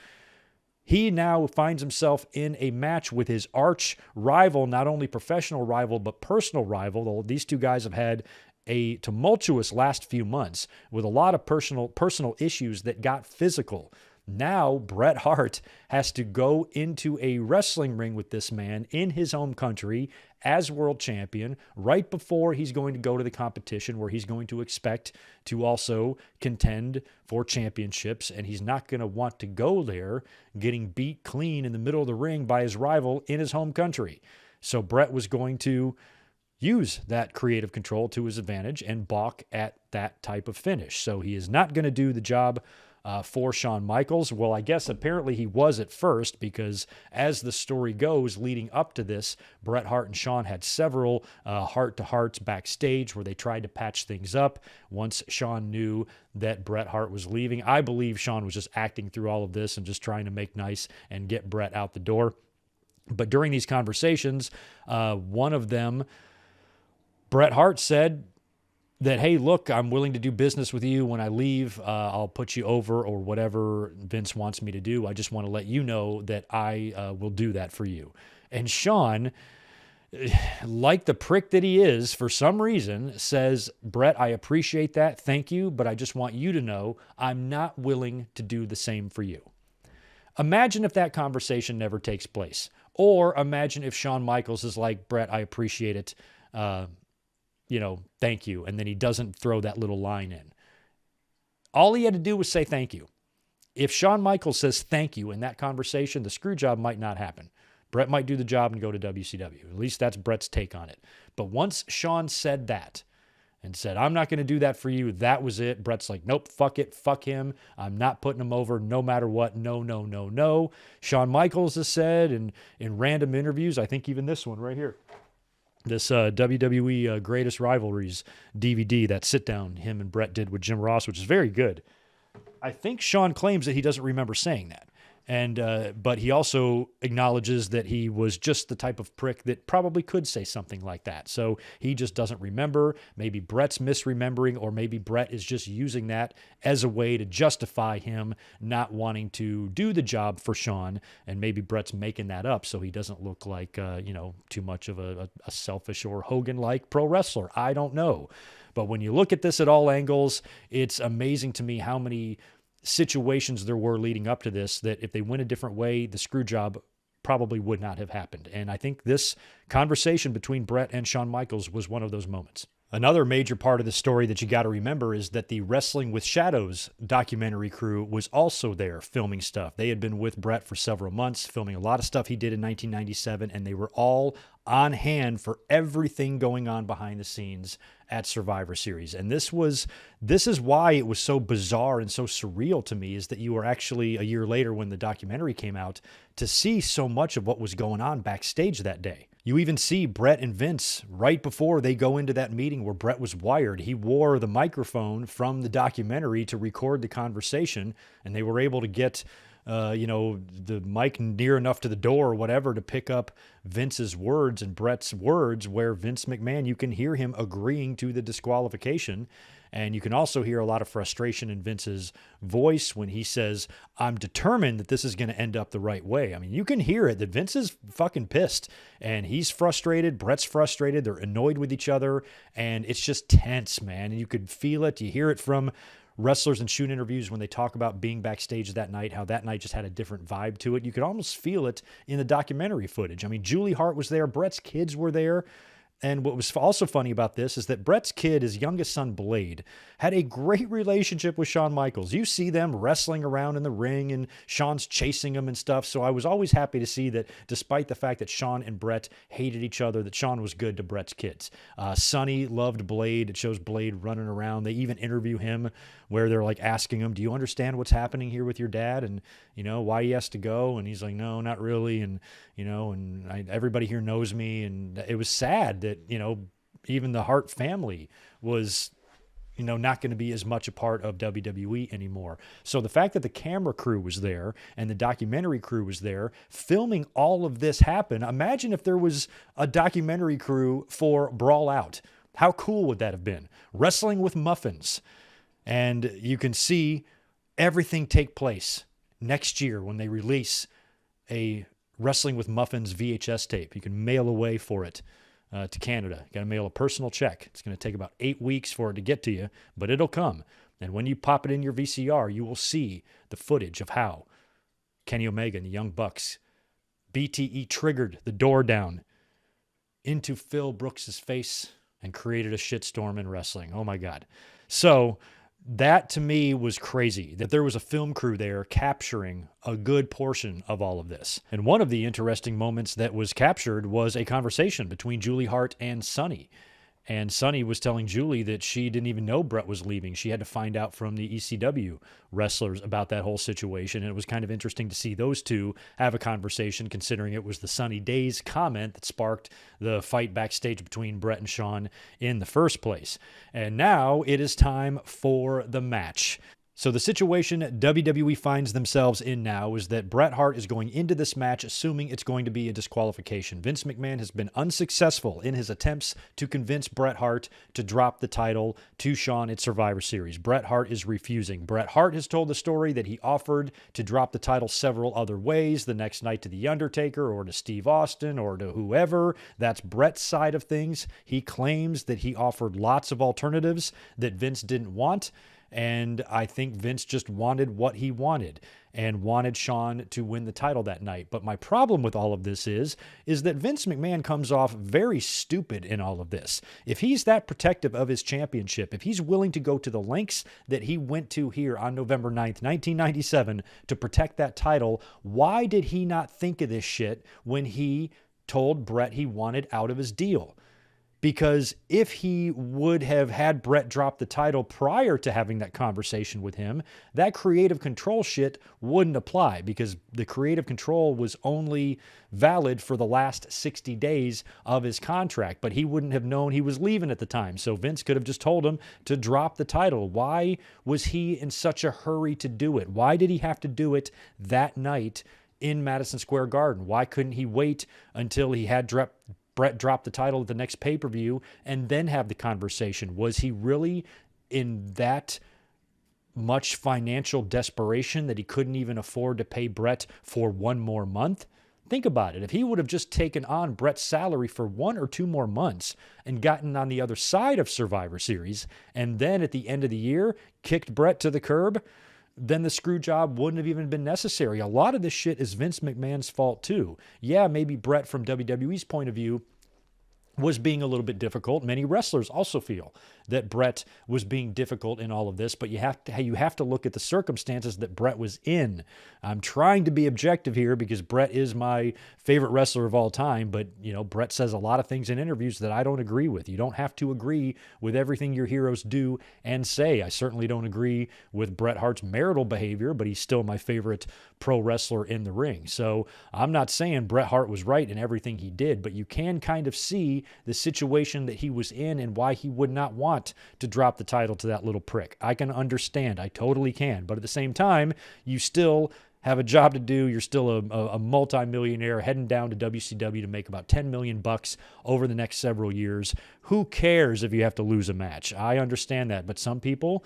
he now finds himself in a match with his arch rival, not only professional rival, but personal rival. These two guys have had a tumultuous last few months with a lot of personal issues that got physical. Now, Bret Hart has to go into a wrestling ring with this man in his home country as world champion right before he's going to go to the competition where he's going to expect to also contend for championships. And he's not going to want to go there getting beat clean in the middle of the ring by his rival in his home country. So Bret was going to use that creative control to his advantage and balk at that type of finish. So he is not going to do the job for Shawn Michaels. Well, I guess apparently he was at first, because as the story goes leading up to this, Bret Hart and Shawn had several heart-to-hearts backstage where they tried to patch things up. Once Shawn knew that Bret Hart was leaving, I believe Shawn was just acting through all of this and just trying to make nice and get Bret out the door. But during these conversations, one of them, Bret Hart said that, hey, look, I'm willing to do business with you. When I leave, I'll put you over, or whatever Vince wants me to do. I just want to let you know that I will do that for you. And Shawn, like the prick that he is, for some reason, says, Bret, I appreciate that. Thank you. But I just want you to know I'm not willing to do the same for you. Imagine if that conversation never takes place. Or imagine if Shawn Michaels is like, Bret, I appreciate it. Thank you. And then he doesn't throw that little line in. All he had to do was say thank you. If Shawn Michaels says thank you in that conversation, the screw job might not happen. Bret might do the job and go to WCW. At least that's Bret's take on it. But once Shawn said that and said, I'm not going to do that for you, that was it. Bret's like, nope, fuck it, fuck him. I'm not putting him over no matter what. No, no, no, no. Shawn Michaels has said in random interviews, I think even this one right here, this WWE Greatest Rivalries DVD, that sit-down him and Bret did with Jim Ross, which is very good. I think Shawn claims that he doesn't remember saying that. But he also acknowledges that he was just the type of prick that probably could say something like that. So he just doesn't remember. Maybe Bret's misremembering, or maybe Bret is just using that as a way to justify him not wanting to do the job for Shawn. And maybe Bret's making that up so he doesn't look like, too much of a selfish or Hogan-like pro wrestler. I don't know. But when you look at this at all angles, it's amazing to me how many situations there were leading up to this that if they went a different way, the screw job probably would not have happened. And I think this conversation between Bret and Shawn Michaels was one of those moments. Another major part of the story that you got to remember is that the Wrestling with Shadows documentary crew was also there filming stuff. They had been with Bret for several months, filming a lot of stuff he did in 1997, and they were all on hand for everything going on behind the scenes at Survivor Series. And this is why it was so bizarre and so surreal to me, is that you were actually a year later when the documentary came out to see so much of what was going on backstage that day. You even see Bret and Vince right before they go into that meeting where Bret was wired. He wore the microphone from the documentary to record the conversation, and they were able to get, the mic near enough to the door or whatever to pick up Vince's words and Bret's words, where Vince McMahon, you can hear him agreeing to the disqualification. And you can also hear a lot of frustration in Vince's voice when he says, I'm determined that this is going to end up the right way. I mean, you can hear it that Vince is fucking pissed and he's frustrated. Bret's frustrated. They're annoyed with each other. And it's just tense, man. And you could feel it. You hear it from wrestlers in shoot interviews when they talk about being backstage that night, how that night just had a different vibe to it. You could almost feel it in the documentary footage. I mean, Julie Hart was there. Bret's kids were there. And what was also funny about this is that Bret's kid, his youngest son, Blade, had a great relationship with Shawn Michaels. You see them wrestling around in the ring and Shawn's chasing them and stuff. So I was always happy to see that despite the fact that Shawn and Bret hated each other, that Shawn was good to Bret's kids. Sonny loved Blade. It shows Blade running around. They even interview him where they're like asking him, do you understand what's happening here with your dad? And, why he has to go? And he's like, no, not really. And, everybody here knows me. And it was sad that, even the Hart family was, not going to be as much a part of WWE anymore. So the fact that the camera crew was there and the documentary crew was there filming all of this happen. Imagine if there was a documentary crew for Brawl Out. How cool would that have been? Wrestling with muffins. And you can see everything take place next year when they release a Wrestling with Muffins VHS tape. You can mail away for it to Canada. You got to mail a personal check. It's going to take about 8 weeks for it to get to you, but it'll come. And when you pop it in your VCR, you will see the footage of how Kenny Omega and the Young Bucks, BTE triggered the door down into Phil Brooks's face and created a shitstorm in wrestling. Oh my God. So that to me was crazy, that there was a film crew there capturing a good portion of all of this. And one of the interesting moments that was captured was a conversation between Julie Hart and Sonny. And Sonny was telling Julie that she didn't even know Bret was leaving. She had to find out from the ECW wrestlers about that whole situation. And it was kind of interesting to see those two have a conversation, considering it was the Sunny Days comment that sparked the fight backstage between Bret and Shawn in the first place. And now it is time for the match. So the situation WWE finds themselves in now is that Bret Hart is going into this match assuming it's going to be a disqualification. Vince McMahon has been unsuccessful in his attempts to convince Bret Hart to drop the title to Shawn at Survivor Series. Bret Hart is refusing. Bret Hart has told the story that he offered to drop the title several other ways, the next night to The Undertaker or to Steve Austin or to whoever. That's Bret's side of things. He claims that he offered lots of alternatives that Vince didn't want. And I think Vince just wanted what he wanted and wanted Shawn to win the title that night. But my problem with all of this is that Vince McMahon comes off very stupid in all of this. If he's that protective of his championship, if he's willing to go to the lengths that he went to here on November 9th, 1997 to protect that title, why did he not think of this shit when he told Bret he wanted out of his deal? Because if he would have had Bret drop the title prior to having that conversation with him, that creative control shit wouldn't apply, because the creative control was only valid for the last 60 days of his contract, but he wouldn't have known he was leaving at the time. So Vince could have just told him to drop the title. Why was he in such a hurry to do it? Why did he have to do it that night in Madison Square Garden? Why couldn't he wait until he had Bret dropped the title at the next pay-per-view and then have the conversation? Was he really in that much financial desperation that he couldn't even afford to pay Bret for one more month? Think about it. If he would have just taken on Bret's salary for 1 or 2 more months and gotten on the other side of Survivor Series, and then at the end of the year kicked Bret to the curb, then the screw job wouldn't have even been necessary. A lot of this shit is Vince McMahon's fault too. Yeah, maybe Bret from WWE's point of view was being a little bit difficult. Many wrestlers also feel that Bret was being difficult in all of this, but you have to look at the circumstances that Bret was in. I'm trying to be objective here because Bret is my favorite wrestler of all time, but Bret says a lot of things in interviews that I don't agree with. You don't have to agree with everything your heroes do and say. I certainly don't agree with Bret Hart's marital behavior, but he's still my favorite pro wrestler in the ring. So I'm not saying Bret Hart was right in everything he did, but you can kind of see the situation that he was in and why he would not want to drop the title to that little prick. I can understand. I totally can. But at the same time, you still have a job to do. You're still a multi-millionaire heading down to WCW to make about $10 million over the next several years. Who cares if you have to lose a match? I understand that. But some people,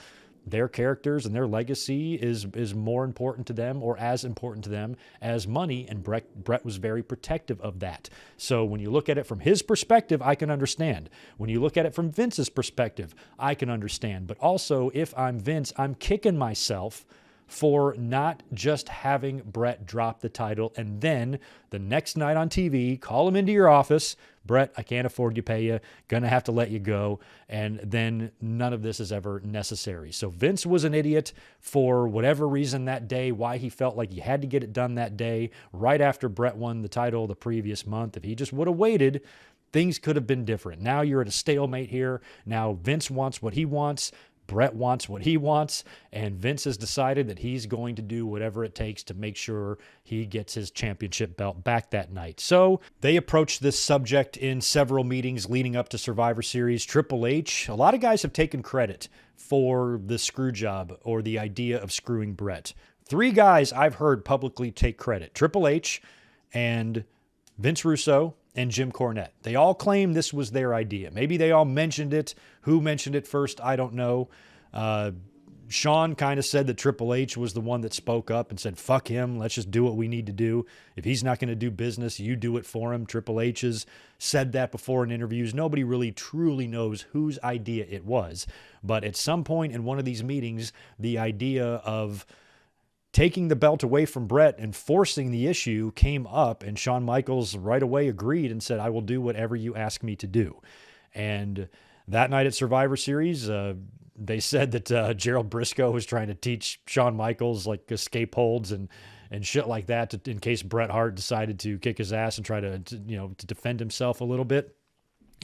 their characters and their legacy is more important to them or as important to them as money, and Bret was very protective of that. So when you look at it from his perspective, I can understand. When you look at it from Vince's perspective, I can understand. But also, if I'm Vince, I'm kicking myself for not just having Bret drop the title and then the next night on TV, call him into your office, Bret, I can't afford to pay you, gonna have to let you go, and then none of this is ever necessary. So Vince was an idiot for whatever reason that day, why he felt like he had to get it done that day, right after Bret won the title the previous month. If he just would have waited, things could have been different. Now you're at a stalemate here. Now Vince wants what he wants. Bret wants what he wants, and Vince has decided that he's going to do whatever it takes to make sure he gets his championship belt back that night. So they approached this subject in several meetings leading up to Survivor Series. Triple H, a lot of guys have taken credit for the screw job or the idea of screwing Bret. 3 guys I've heard publicly take credit: Triple H and Vince Russo and Jim Cornette. They all claim this was their idea. Maybe they all mentioned it. Who mentioned it first, I don't know. Shawn kind of said that Triple H was the one that spoke up and said, fuck him, let's just do what we need to do. If he's not going to do business, you do it for him. Triple H has said that before in interviews. Nobody really truly knows whose idea it was. But at some point in one of these meetings, the idea of taking the belt away from Bret and forcing the issue came up, and Shawn Michaels right away agreed and said, I will do whatever you ask me to do. And that night at Survivor Series, they said that Gerald Briscoe was trying to teach Shawn Michaels like escape holds and shit like that in case Bret Hart decided to kick his ass and try to defend himself a little bit.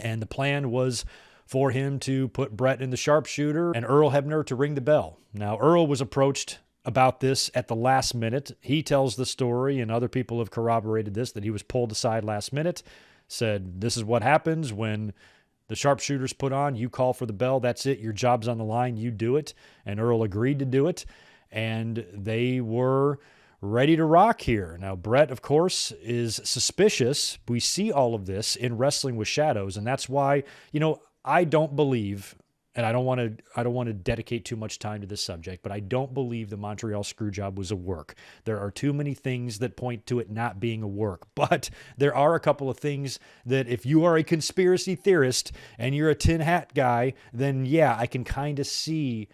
And the plan was for him to put Bret in the sharpshooter and Earl Hebner to ring the bell. Now, Earl was approached about this at the last minute. He tells the story, and other people have corroborated this, that he was pulled aside last minute, said, this is what happens when the sharpshooter's put on, you call for the bell, that's it, your job's on the line, you do it. And Earl agreed to do it, and they were ready to rock here. Now, Bret, of course, is suspicious. We see all of this in Wrestling with Shadows, and that's why, I don't believe, and I don't want to dedicate too much time to this subject, but I don't believe the Montreal Screwjob was a work. There are too many things that point to it not being a work, but there are a couple of things that if you are a conspiracy theorist and you're a tin hat guy, then yeah, I can kind of see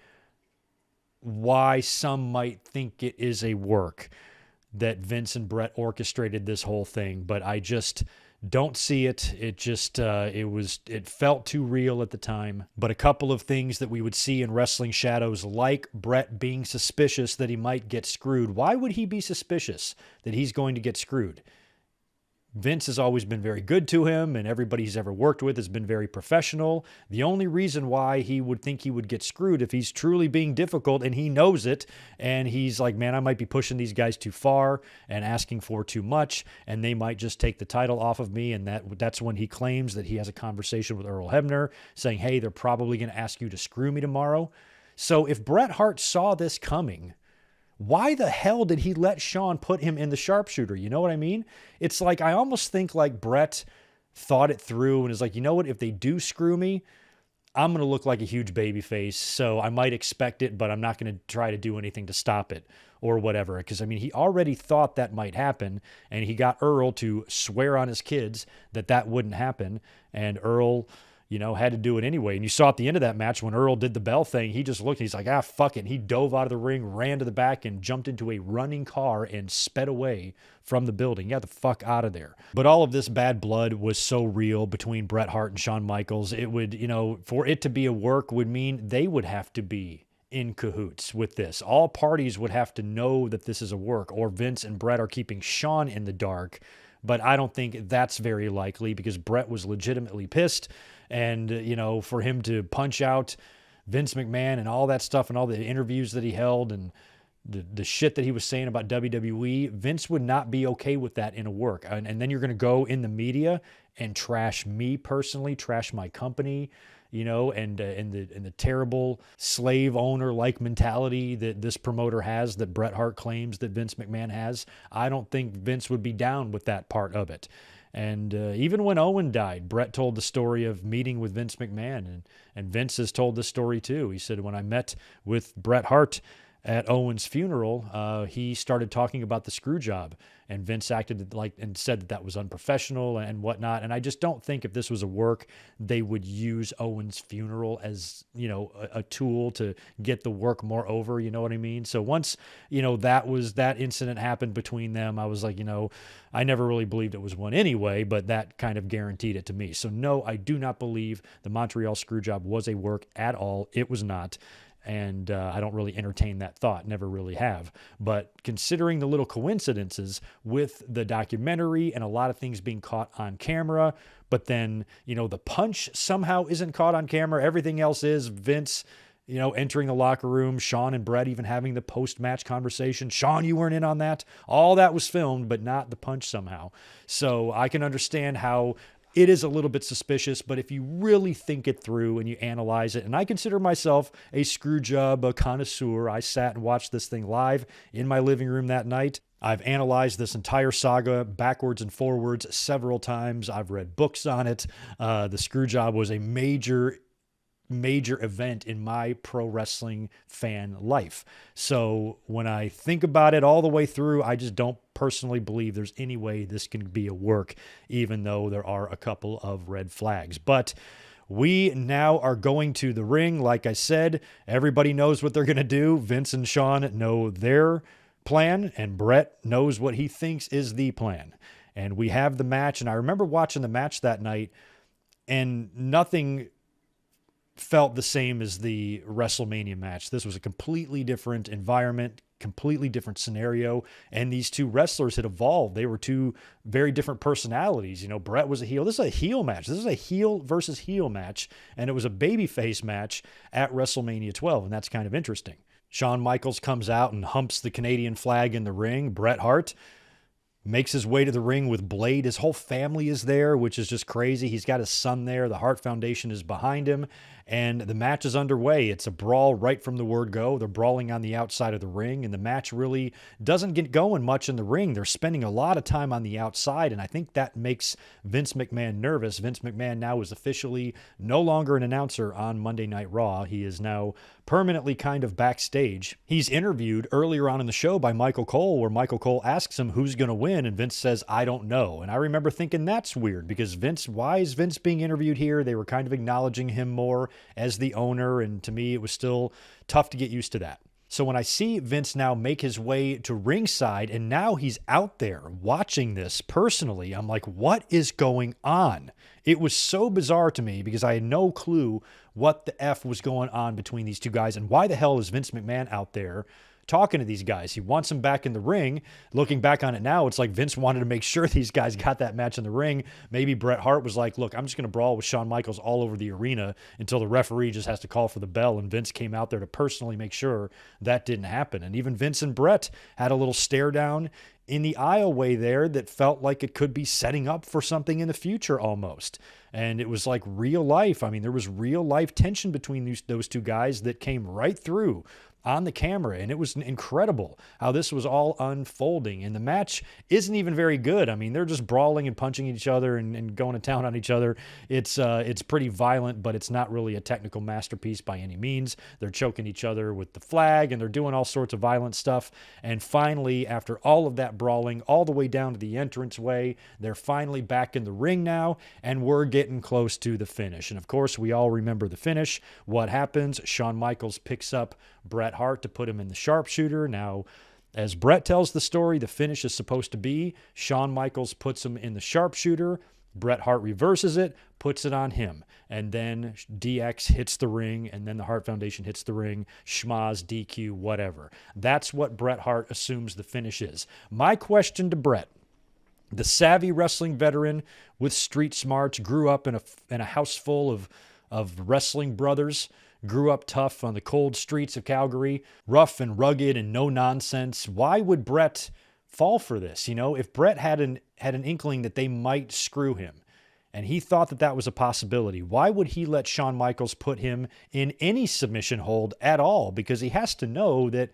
why some might think it is a work, that Vince and Bret orchestrated this whole thing, but I just don't see it. It just, it felt too real at the time. But a couple of things that we would see in Wrestling Shadows, like Bret being suspicious that he might get screwed. Why would he be suspicious that he's going to get screwed? Vince has always been very good to him, and everybody he's ever worked with has been very professional. The only reason why he would think he would get screwed if he's truly being difficult and he knows it, and he's like, man, I might be pushing these guys too far and asking for too much, and they might just take the title off of me, and that's when he claims that he has a conversation with Earl Hebner saying, hey, they're probably going to ask you to screw me tomorrow. So if Bret Hart saw this coming, why the hell did he let Shawn put him in the sharpshooter? You know what I mean? It's like, I almost think like Bret thought it through and is like, you know what? If they do screw me, I'm going to look like a huge baby face. So I might expect it, but I'm not going to try to do anything to stop it or whatever. Because, I mean, he already thought that might happen, and he got Earl to swear on his kids that that wouldn't happen. And Earl, had to do it anyway. And you saw at the end of that match when Earl did the bell thing, he just looked and he's like, fuck it. And he dove out of the ring, ran to the back, and jumped into a running car and sped away from the building. He got the fuck out of there. But all of this bad blood was so real between Bret Hart and Shawn Michaels. It would, for it to be a work would mean they would have to be in cahoots with this. All parties would have to know that this is a work, or Vince and Bret are keeping Shawn in the dark. But I don't think that's very likely because Bret was legitimately pissed. And, for him to punch out Vince McMahon and all that stuff and all the interviews that he held and the shit that he was saying about WWE, Vince would not be okay with that in a work. And then you're going to go in the media and trash me personally, trash my company, and the terrible slave owner like mentality that this promoter has, that Bret Hart claims that Vince McMahon has. I don't think Vince would be down with that part of it. And even when Owen died, Bret told the story of meeting with Vince McMahon, and Vince has told this story too. He said, when I met with Bret Hart at Owen's funeral, he started talking about the Screwjob, and Vince acted like and said that was unprofessional and whatnot. And I just don't think if this was a work, they would use Owen's funeral as, a tool to get the work more over. You know what I mean? So once, that incident happened between them, I was like, I never really believed it was one anyway, but that kind of guaranteed it to me. So no, I do not believe the Montreal Screwjob was a work at all. It was not. And I don't really entertain that thought, never really have. But considering the little coincidences with the documentary and a lot of things being caught on camera, but then, the punch somehow isn't caught on camera. Everything else is Vince, entering the locker room, Shawn and Bret even having the post-match conversation. Shawn, you weren't in on that. All that was filmed, but not the punch somehow. So I can understand how it is a little bit suspicious, but if you really think it through and you analyze it, and I consider myself a Screwjob connoisseur, I sat and watched this thing live in my living room that night. I've analyzed this entire saga backwards and forwards several times. I've read books on it. The Screwjob was a major event in my pro wrestling fan life. So when I think about it all the way through, I just don't personally believe there's any way this can be a work, even though there are a couple of red flags. But we now are going to the ring. Like I said, everybody knows what they're going to do. Vince and Shawn know their plan, and Bret knows what he thinks is the plan. And we have the match, and I remember watching the match that night, and nothing felt the same as the WrestleMania match. This was a completely different environment, completely different scenario, and these two wrestlers had evolved. They were two very different personalities. Bret was a heel. This is a heel match. This is a heel versus heel match, and it was a babyface match at WrestleMania 12, and that's kind of interesting. Shawn Michaels comes out and humps the Canadian flag in the ring. Bret Hart makes his way to the ring with Blade. His whole family is there, which is just crazy. He's got his son there. The Hart Foundation is behind him, and the match is underway. It's a brawl right from the word go. They're brawling on the outside of the ring, and the match really doesn't get going much in the ring. They're spending a lot of time on the outside, and I think that makes Vince McMahon nervous. Vince McMahon now is officially no longer an announcer on Monday Night Raw. He is now permanently kind of backstage. He's interviewed earlier on in the show by Michael Cole, where Michael Cole asks him who's going to win, and Vince says, I don't know. And I remember thinking that's weird, because why is Vince being interviewed here? They were kind of acknowledging him more as the owner, and to me it was still tough to get used to that. So when I see Vince now make his way to ringside, and now he's out there watching this personally, I'm like, what is going on? It was so bizarre to me because I had no clue what the F was going on between these two guys, and why the hell is Vince McMahon out there talking to these guys? He wants them back in the ring. Looking back on it now, it's like Vince wanted to make sure these guys got that match in the ring. Maybe Bret Hart was like, look, I'm just going to brawl with Shawn Michaels all over the arena until the referee just has to call for the bell. And Vince came out there to personally make sure that didn't happen. And even Vince and Bret had a little stare down in the aisleway there that felt like it could be setting up for something in the future almost. And it was like real life. I mean, there was real life tension between those two guys that came right through on the camera, and it was incredible how this was all unfolding. And the match isn't even very good. I mean, they're just brawling and punching each other and going to town on each other. It's pretty violent, but it's not really a technical masterpiece by any means. They're choking each other with the flag, and they're doing all sorts of violent stuff. And finally, after all of that brawling, all the way down to the entranceway, they're finally back in the ring now, and we're getting close to the finish. And of course, we all remember the finish. What happens? Shawn Michaels picks up Bret Hart to put him in the sharpshooter. Now, as Bret tells the story, the finish is supposed to be Shawn Michaels puts him in the sharpshooter. Bret Hart reverses it, puts it on him. And then DX hits the ring, and then the Hart Foundation hits the ring. Schmaz, DQ, whatever. That's what Bret Hart assumes the finish is. My question to Bret, the savvy wrestling veteran with street smarts, grew up in a house full of wrestling brothers, grew up tough on the cold streets of Calgary, rough and rugged and no nonsense. Why would Bret fall for this? You know, if Bret had an inkling that they might screw him, and he thought that that was a possibility, why would he let Shawn Michaels put him in any submission hold at all? Because he has to know that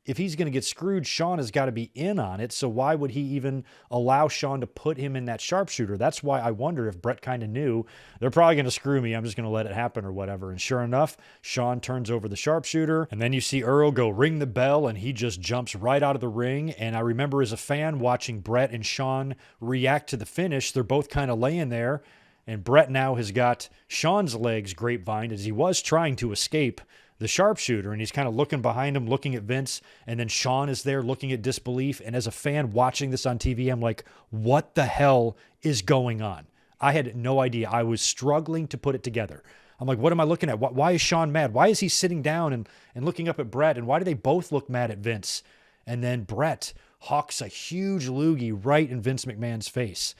if he's going to get screwed, Shawn has got to be in on it. So why would he even allow Shawn to put him in that sharpshooter? That's why I wonder if Bret kind of knew they're probably going to screw me. I'm just going to let it happen or whatever. And sure enough, Shawn turns over the sharpshooter, and then you see Earl go ring the bell, and he just jumps right out of the ring. And I remember as a fan watching Bret and Shawn react to the finish. They're both kind of laying there, and Bret now has got Shawn's legs grapevine as he was trying to escape the sharpshooter, and he's kind of looking behind him, looking at Vince, and then Shawn is there looking at disbelief. And as a fan watching this on TV, I'm like, what the hell is going on? I had no idea. I was struggling to put it together. I'm like, what am I looking at? Why is Shawn mad? Why is he sitting down and looking up at Bret? And why do they both look mad at Vince? And then Bret hawks a huge loogie right in Vince McMahon's face.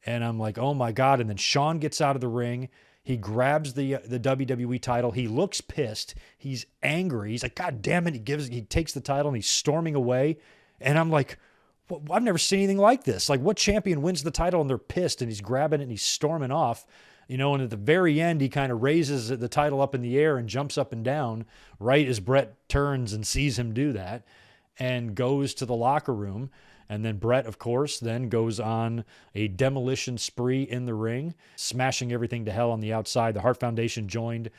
And I'm like, oh my God. And then Shawn gets out of the ring. He grabs the WWE title. He looks pissed. He's angry. He's like, God damn it. He takes the title and he's storming away. And I'm like, I've never seen anything like this. Like, what champion wins the title and they're pissed and he's grabbing it and he's storming off? You know, and at the very end, he kind of raises the title up in the air and jumps up and down right as Bret turns and sees him do that and goes to the locker room. And then Bret, of course, then goes on a demolition spree in the ring, smashing everything to hell on the outside. The Hart Foundation joined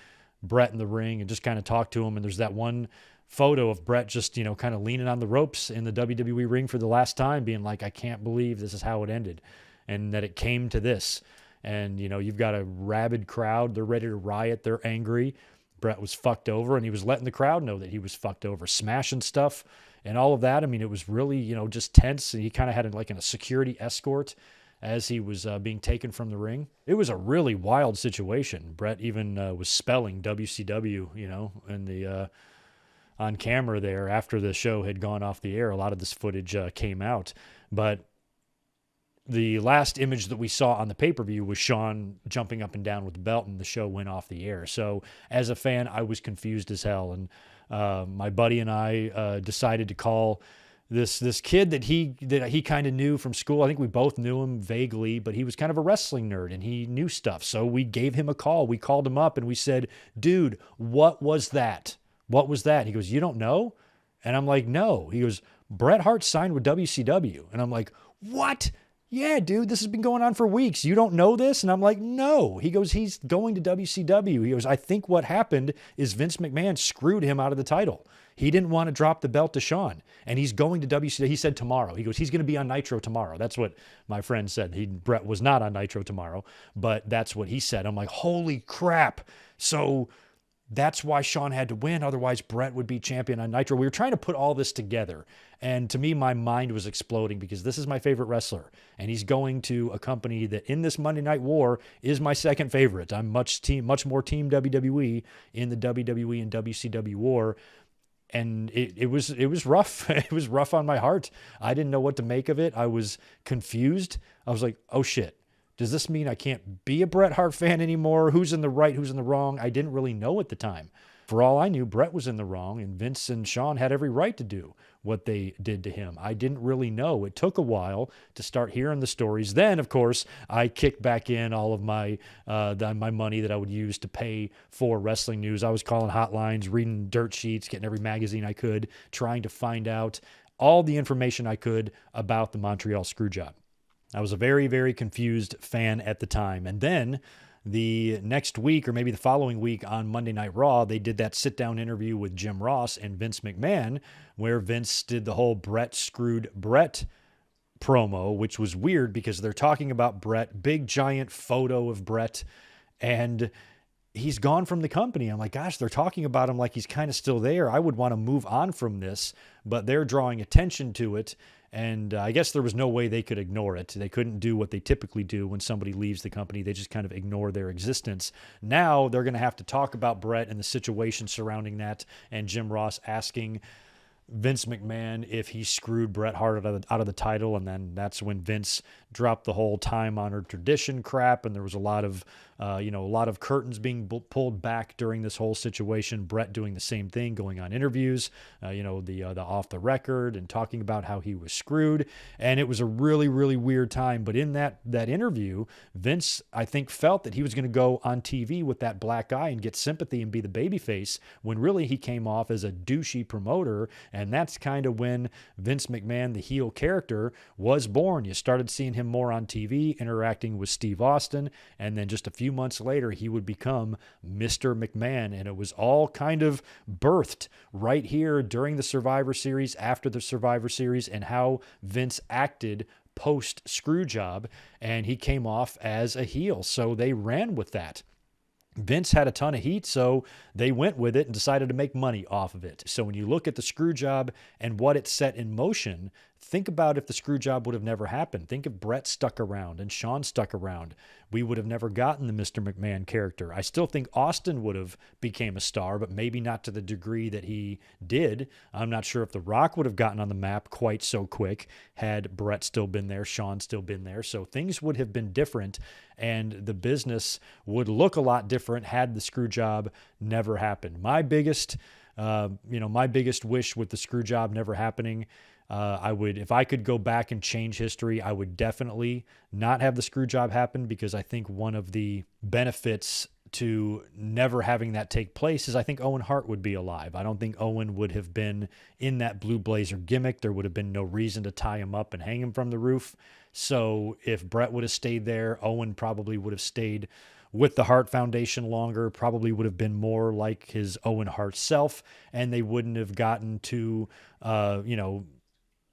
Bret in the ring and just kind of talked to him. And there's that one photo of Bret just, you know, kind of leaning on the ropes in the WWE ring for the last time, being like, I can't believe this is how it ended and that it came to this. And, you know, you've got a rabid crowd. They're ready to riot. They're angry. Bret was fucked over, and he was letting the crowd know that he was fucked over, smashing stuff and all of that. I mean, it was really, you know, just tense. He kind of had a security escort as he was being taken from the ring. It was a really wild situation. Bret even was spelling WCW, you know, in the on camera there after the show had gone off the air. A lot of this footage came out, but the last image that we saw on the pay-per-view was Shawn jumping up and down with the belt, and the show went off the air. So as a fan, I was confused as hell. And my buddy and I decided to call this kid that he kind of knew from school. I think we both knew him vaguely, but he was kind of a wrestling nerd and he knew stuff. So we gave him a call. We called him up and we said, dude, what was that? What was that? He goes, you don't know? And I'm like, no. He goes, Bret Hart signed with WCW. And I'm like, what? Yeah, dude, this has been going on for weeks. You don't know this? And I'm like, no. He goes, he's going to WCW. He goes, I think what happened is Vince McMahon screwed him out of the title. He didn't want to drop the belt to Shawn, and he's going to WCW. He said tomorrow. He goes, he's going to be on Nitro tomorrow. That's what my friend said. Bret was not on Nitro tomorrow, but that's what he said. I'm like, holy crap. So that's why Shawn had to win. Otherwise, Bret would be champion on Nitro. We were trying to put all this together. And to me, my mind was exploding because this is my favorite wrestler. And he's going to a company that in this Monday Night War is my second favorite. I'm much more team WWE in the WWE and WCW war. And it was rough. It was rough on my heart. I didn't know what to make of it. I was confused. I was like, oh shit. Does this mean I can't be a Bret Hart fan anymore? Who's in the right? Who's in the wrong? I didn't really know at the time. For all I knew, Bret was in the wrong, and Vince and Shawn had every right to do what they did to him. I didn't really know. It took a while to start hearing the stories. Then, of course, I kicked back in all of my money that I would use to pay for wrestling news. I was calling hotlines, reading dirt sheets, getting every magazine I could, trying to find out all the information I could about the Montreal Screwjob. I was a very, very confused fan at the time. And then the next week, or maybe the following week on Monday Night Raw, they did that sit-down interview with Jim Ross and Vince McMahon, where Vince did the whole Bret screwed Bret promo, which was weird because they're talking about Bret, big giant photo of Bret, and he's gone from the company. I'm like, gosh, they're talking about him like he's kind of still there. I would want to move on from this, but they're drawing attention to it. And I guess there was no way they could ignore it. They couldn't do what they typically do when somebody leaves the company. They just kind of ignore their existence. Now they're going to have to talk about Bret and the situation surrounding that, and Jim Ross asking Vince McMahon if he screwed Bret Hart out of the title. And then that's when Vince dropped the whole time-honored tradition crap, and there was a lot of curtains being pulled back during this whole situation. Bret doing the same thing, going on interviews, the off the record, and talking about how he was screwed. And it was a really, really weird time. But in that interview, Vince, I think, felt that he was going to go on TV with that black eye and get sympathy and be the babyface, when really he came off as a douchey promoter. And that's kind of when Vince McMahon, the heel character, was born. You started seeing him more on TV, interacting with Steve Austin, and then just a few months later, he would become Mr. McMahon. And it was all kind of birthed right here during the Survivor Series, after the Survivor Series, and how Vince acted post Screwjob, and he came off as a heel. So they ran with that. Vince had a ton of heat, so they went with it and decided to make money off of it. So when you look at the Screwjob and what it set in motion, think about if the Screwjob would have never happened. Think if Bret stuck around and Shawn stuck around. We would have never gotten the Mr. McMahon character. I still think Austin would have became a star, but maybe not to the degree that he did. I'm not sure if The Rock would have gotten on the map quite so quick had Bret still been there, Shawn still been there. So things would have been different, and the business would look a lot different had the Screwjob never happened. My biggest wish with the Screwjob never happening, if I could go back and change history, I would definitely not have the Screwjob happen, because I think one of the benefits to never having that take place is I think Owen Hart would be alive. I don't think Owen would have been in that blue blazer gimmick. There would have been no reason to tie him up and hang him from the roof. So if Bret would have stayed there, Owen probably would have stayed with the Hart Foundation longer, probably would have been more like his Owen Hart self, and they wouldn't have gotten too,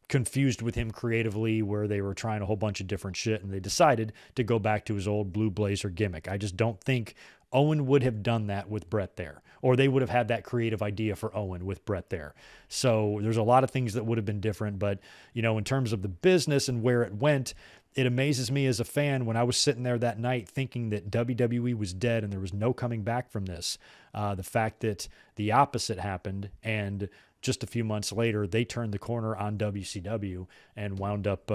confused with him creatively, where they were trying a whole bunch of different shit, and they decided to go back to his old blue blazer gimmick. I just don't think Owen would have done that with Bret there, or they would have had that creative idea for Owen with Bret there. So there's a lot of things that would have been different, but in terms of the business and where it went, it amazes me as a fan when I was sitting there that night thinking that WWE was dead and there was no coming back from this. The fact that the opposite happened, and just a few months later, they turned the corner on WCW and wound up,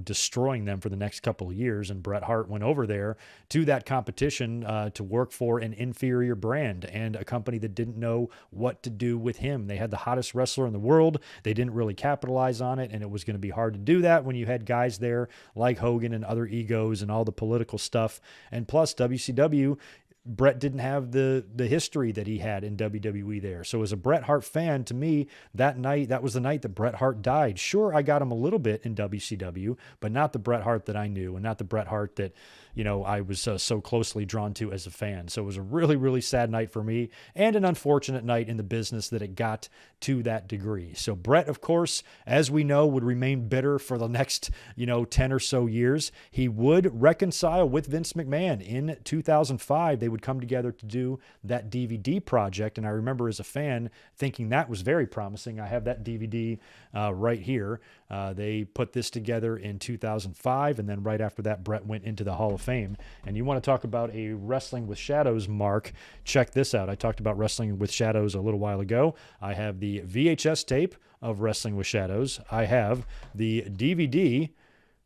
destroying them for the next couple of years. And Bret Hart went over there to that competition to work for an inferior brand and a company that didn't know what to do with him. They had the hottest wrestler in the world. They didn't really capitalize on it, and it was going to be hard to do that when you had guys there like Hogan and other egos and all the political stuff. And plus, WCW, Bret didn't have the history that he had in WWE there. So as a Bret Hart fan, to me, that was the night that Bret Hart died. Sure, I got him a little bit in WCW, but not the Bret Hart that I knew, and not the Bret Hart that, I was so closely drawn to as a fan. So it was a really, really sad night for me, and an unfortunate night in the business that it got to that degree. So Bret, of course, as we know, would remain bitter for the next, 10 or so years. He would reconcile with Vince McMahon in 2005. They would come together to do that DVD project, and I remember as a fan thinking that was very promising. I have that DVD right here. They put this together in 2005, and then right after that, Bret went into the Hall of Fame. And you want to talk about a Wrestling with Shadows mark, check this out. I talked about Wrestling with Shadows a little while ago. I have the VHS tape of Wrestling with Shadows. I have the DVD,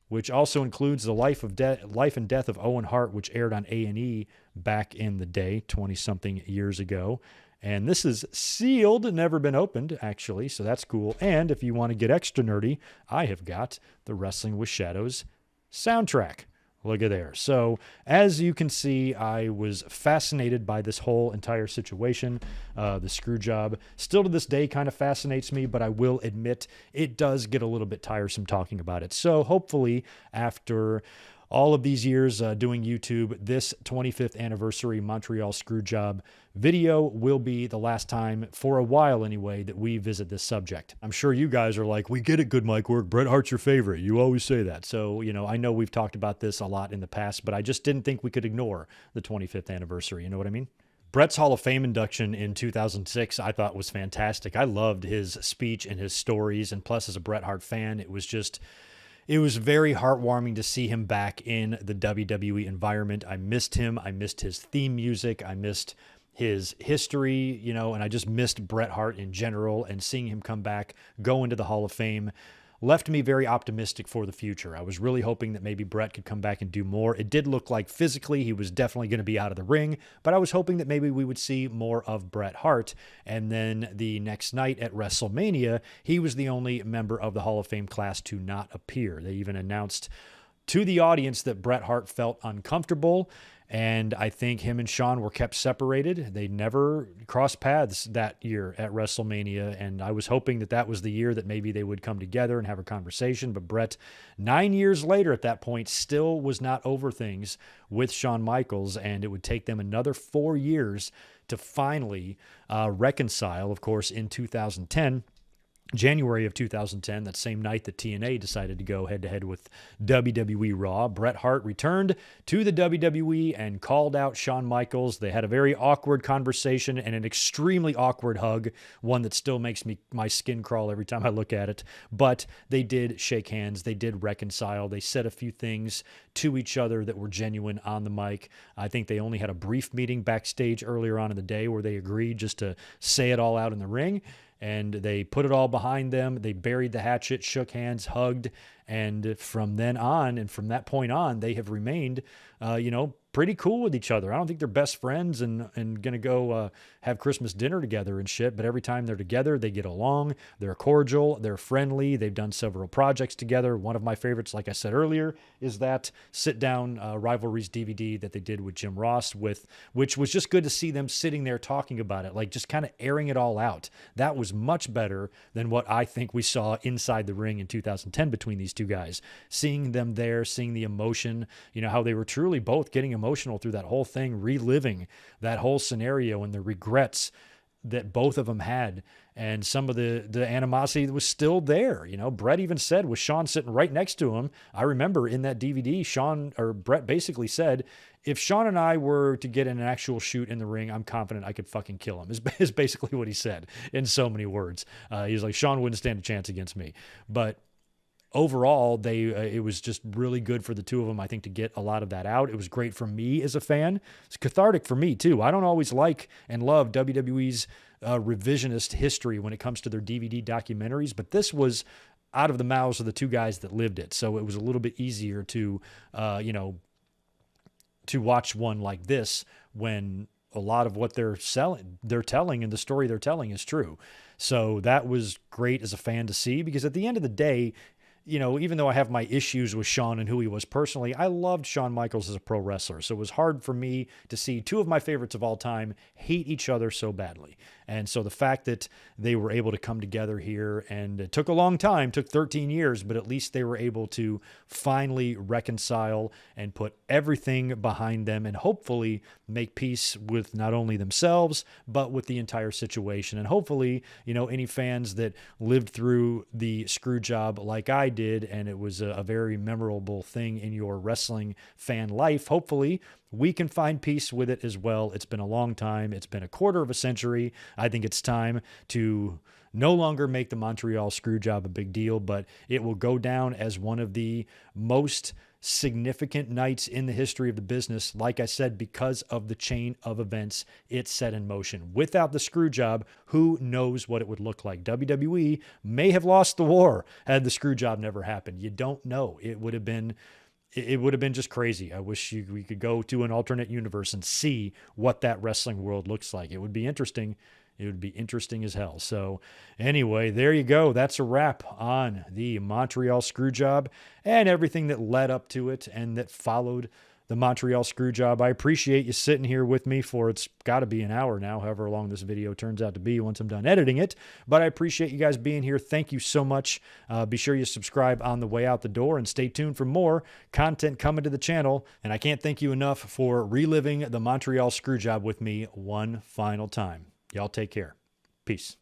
which also includes the Life and Death of Owen Hart, which aired on A&E back in the day, 20-something years ago. And this is sealed, never been opened, actually, so that's cool. And if you want to get extra nerdy, I have got the Wrestling with Shadows soundtrack. Look at there. So as you can see, I was fascinated by this whole entire situation. The screw job still to this day kind of fascinates me, but I will admit it does get a little bit tiresome talking about it. So hopefully after all of these years doing YouTube, this 25th anniversary Montreal Screwjob video will be the last time, for a while anyway, that we visit this subject. I'm sure you guys are like, we get it, good mic work. Bret Hart's your favorite. You always say that. So, I know we've talked about this a lot in the past, but I just didn't think we could ignore the 25th anniversary. You know what I mean? Bret's Hall of Fame induction in 2006 I thought was fantastic. I loved his speech and his stories, and plus as a Bret Hart fan, it was very heartwarming to see him back in the WWE environment. I missed him. I missed his theme music. I missed his history, and I just missed Bret Hart in general. And seeing him come back, go into the Hall of Fame, left me very optimistic for the future. I was really hoping that maybe Bret could come back and do more. It did look like physically he was definitely going to be out of the ring, but I was hoping that maybe we would see more of Bret Hart. And then the next night at WrestleMania, he was the only member of the Hall of Fame class to not appear. They even announced to the audience that Bret Hart felt uncomfortable, and I think him and Shawn were kept separated. They never crossed paths that year at WrestleMania, and I was hoping that that was the year that maybe they would come together and have a conversation. But Bret, 9 years later at that point, still was not over things with Shawn Michaels, and it would take them another 4 years to finally reconcile, of course, in 2010. January of 2010, that same night that TNA decided to go head-to-head with WWE Raw, Bret Hart returned to the WWE and called out Shawn Michaels. They had a very awkward conversation and an extremely awkward hug, one that still makes my skin crawl every time I look at it. But they did shake hands. They did reconcile. They said a few things to each other that were genuine on the mic. I think they only had a brief meeting backstage earlier on in the day where they agreed just to say it all out in the ring. And they put it all behind them. They buried the hatchet, shook hands, hugged. And from then on, and from that point on, they have remained, pretty cool with each other. I don't think they're best friends and going to go have Christmas dinner together and shit. But every time they're together, they get along. They're cordial. They're friendly. They've done several projects together. One of my favorites, like I said earlier, is that sit-down Rivalries DVD that they did with Jim Ross, which was just good to see them sitting there talking about it, like just kind of airing it all out. That was much better than what I think we saw inside the ring in 2010 between these two guys. Seeing them there, seeing the emotion, how they were truly both getting emotional through that whole thing, reliving that whole scenario and the regrets that both of them had, and some of the animosity that was still there. Bret even said, with Shawn sitting right next to him, I remember in that DVD, Bret basically said, if Shawn and I were to get in an actual shoot in the ring, I'm confident I could fucking kill him, is basically what he said in so many words. He's like, Shawn wouldn't stand a chance against me. But overall, it was just really good for the two of them, I think, to get a lot of that out. It was great for me as a fan. It's cathartic for me, too. I don't always like and love WWE's revisionist history when it comes to their DVD documentaries, but this was out of the mouths of the two guys that lived it. So it was a little bit easier to watch one like this when a lot of what they're telling and the story they're telling is true. So that was great as a fan to see, because at the end of the day, even though I have my issues with Shawn and who he was personally, I loved Shawn Michaels as a pro wrestler. So it was hard for me to see two of my favorites of all time hate each other so badly. And so the fact that they were able to come together here, and it took a long time, took 13 years, but at least they were able to finally reconcile and put everything behind them and hopefully make peace with not only themselves, but with the entire situation. And hopefully, any fans that lived through the screw job like I did, and it was a very memorable thing in your wrestling fan life, hopefully we can find peace with it as well. It's been a long time. It's been a quarter of a century. I think it's time to no longer make the Montreal Screwjob a big deal, but it will go down as one of the most significant nights in the history of the business, like I said, because of the chain of events it set in motion. Without the Screwjob, who knows what it would look like? WWE may have lost the war had the Screwjob never happened. You don't know. It would have been it would have been just crazy. I wish we could go to an alternate universe and see what that wrestling world looks like. It would be interesting. It would be interesting as hell. So anyway, there you go. That's a wrap on the Montreal Screwjob and everything that led up to it and that followed the Montreal Screwjob. I appreciate you sitting here with me for, it's got to be an hour now, however long this video turns out to be once I'm done editing it. But I appreciate you guys being here. Thank you so much. Be sure you subscribe on the way out the door and stay tuned for more content coming to the channel. And I can't thank you enough for reliving the Montreal Screwjob with me one final time. Y'all take care. Peace.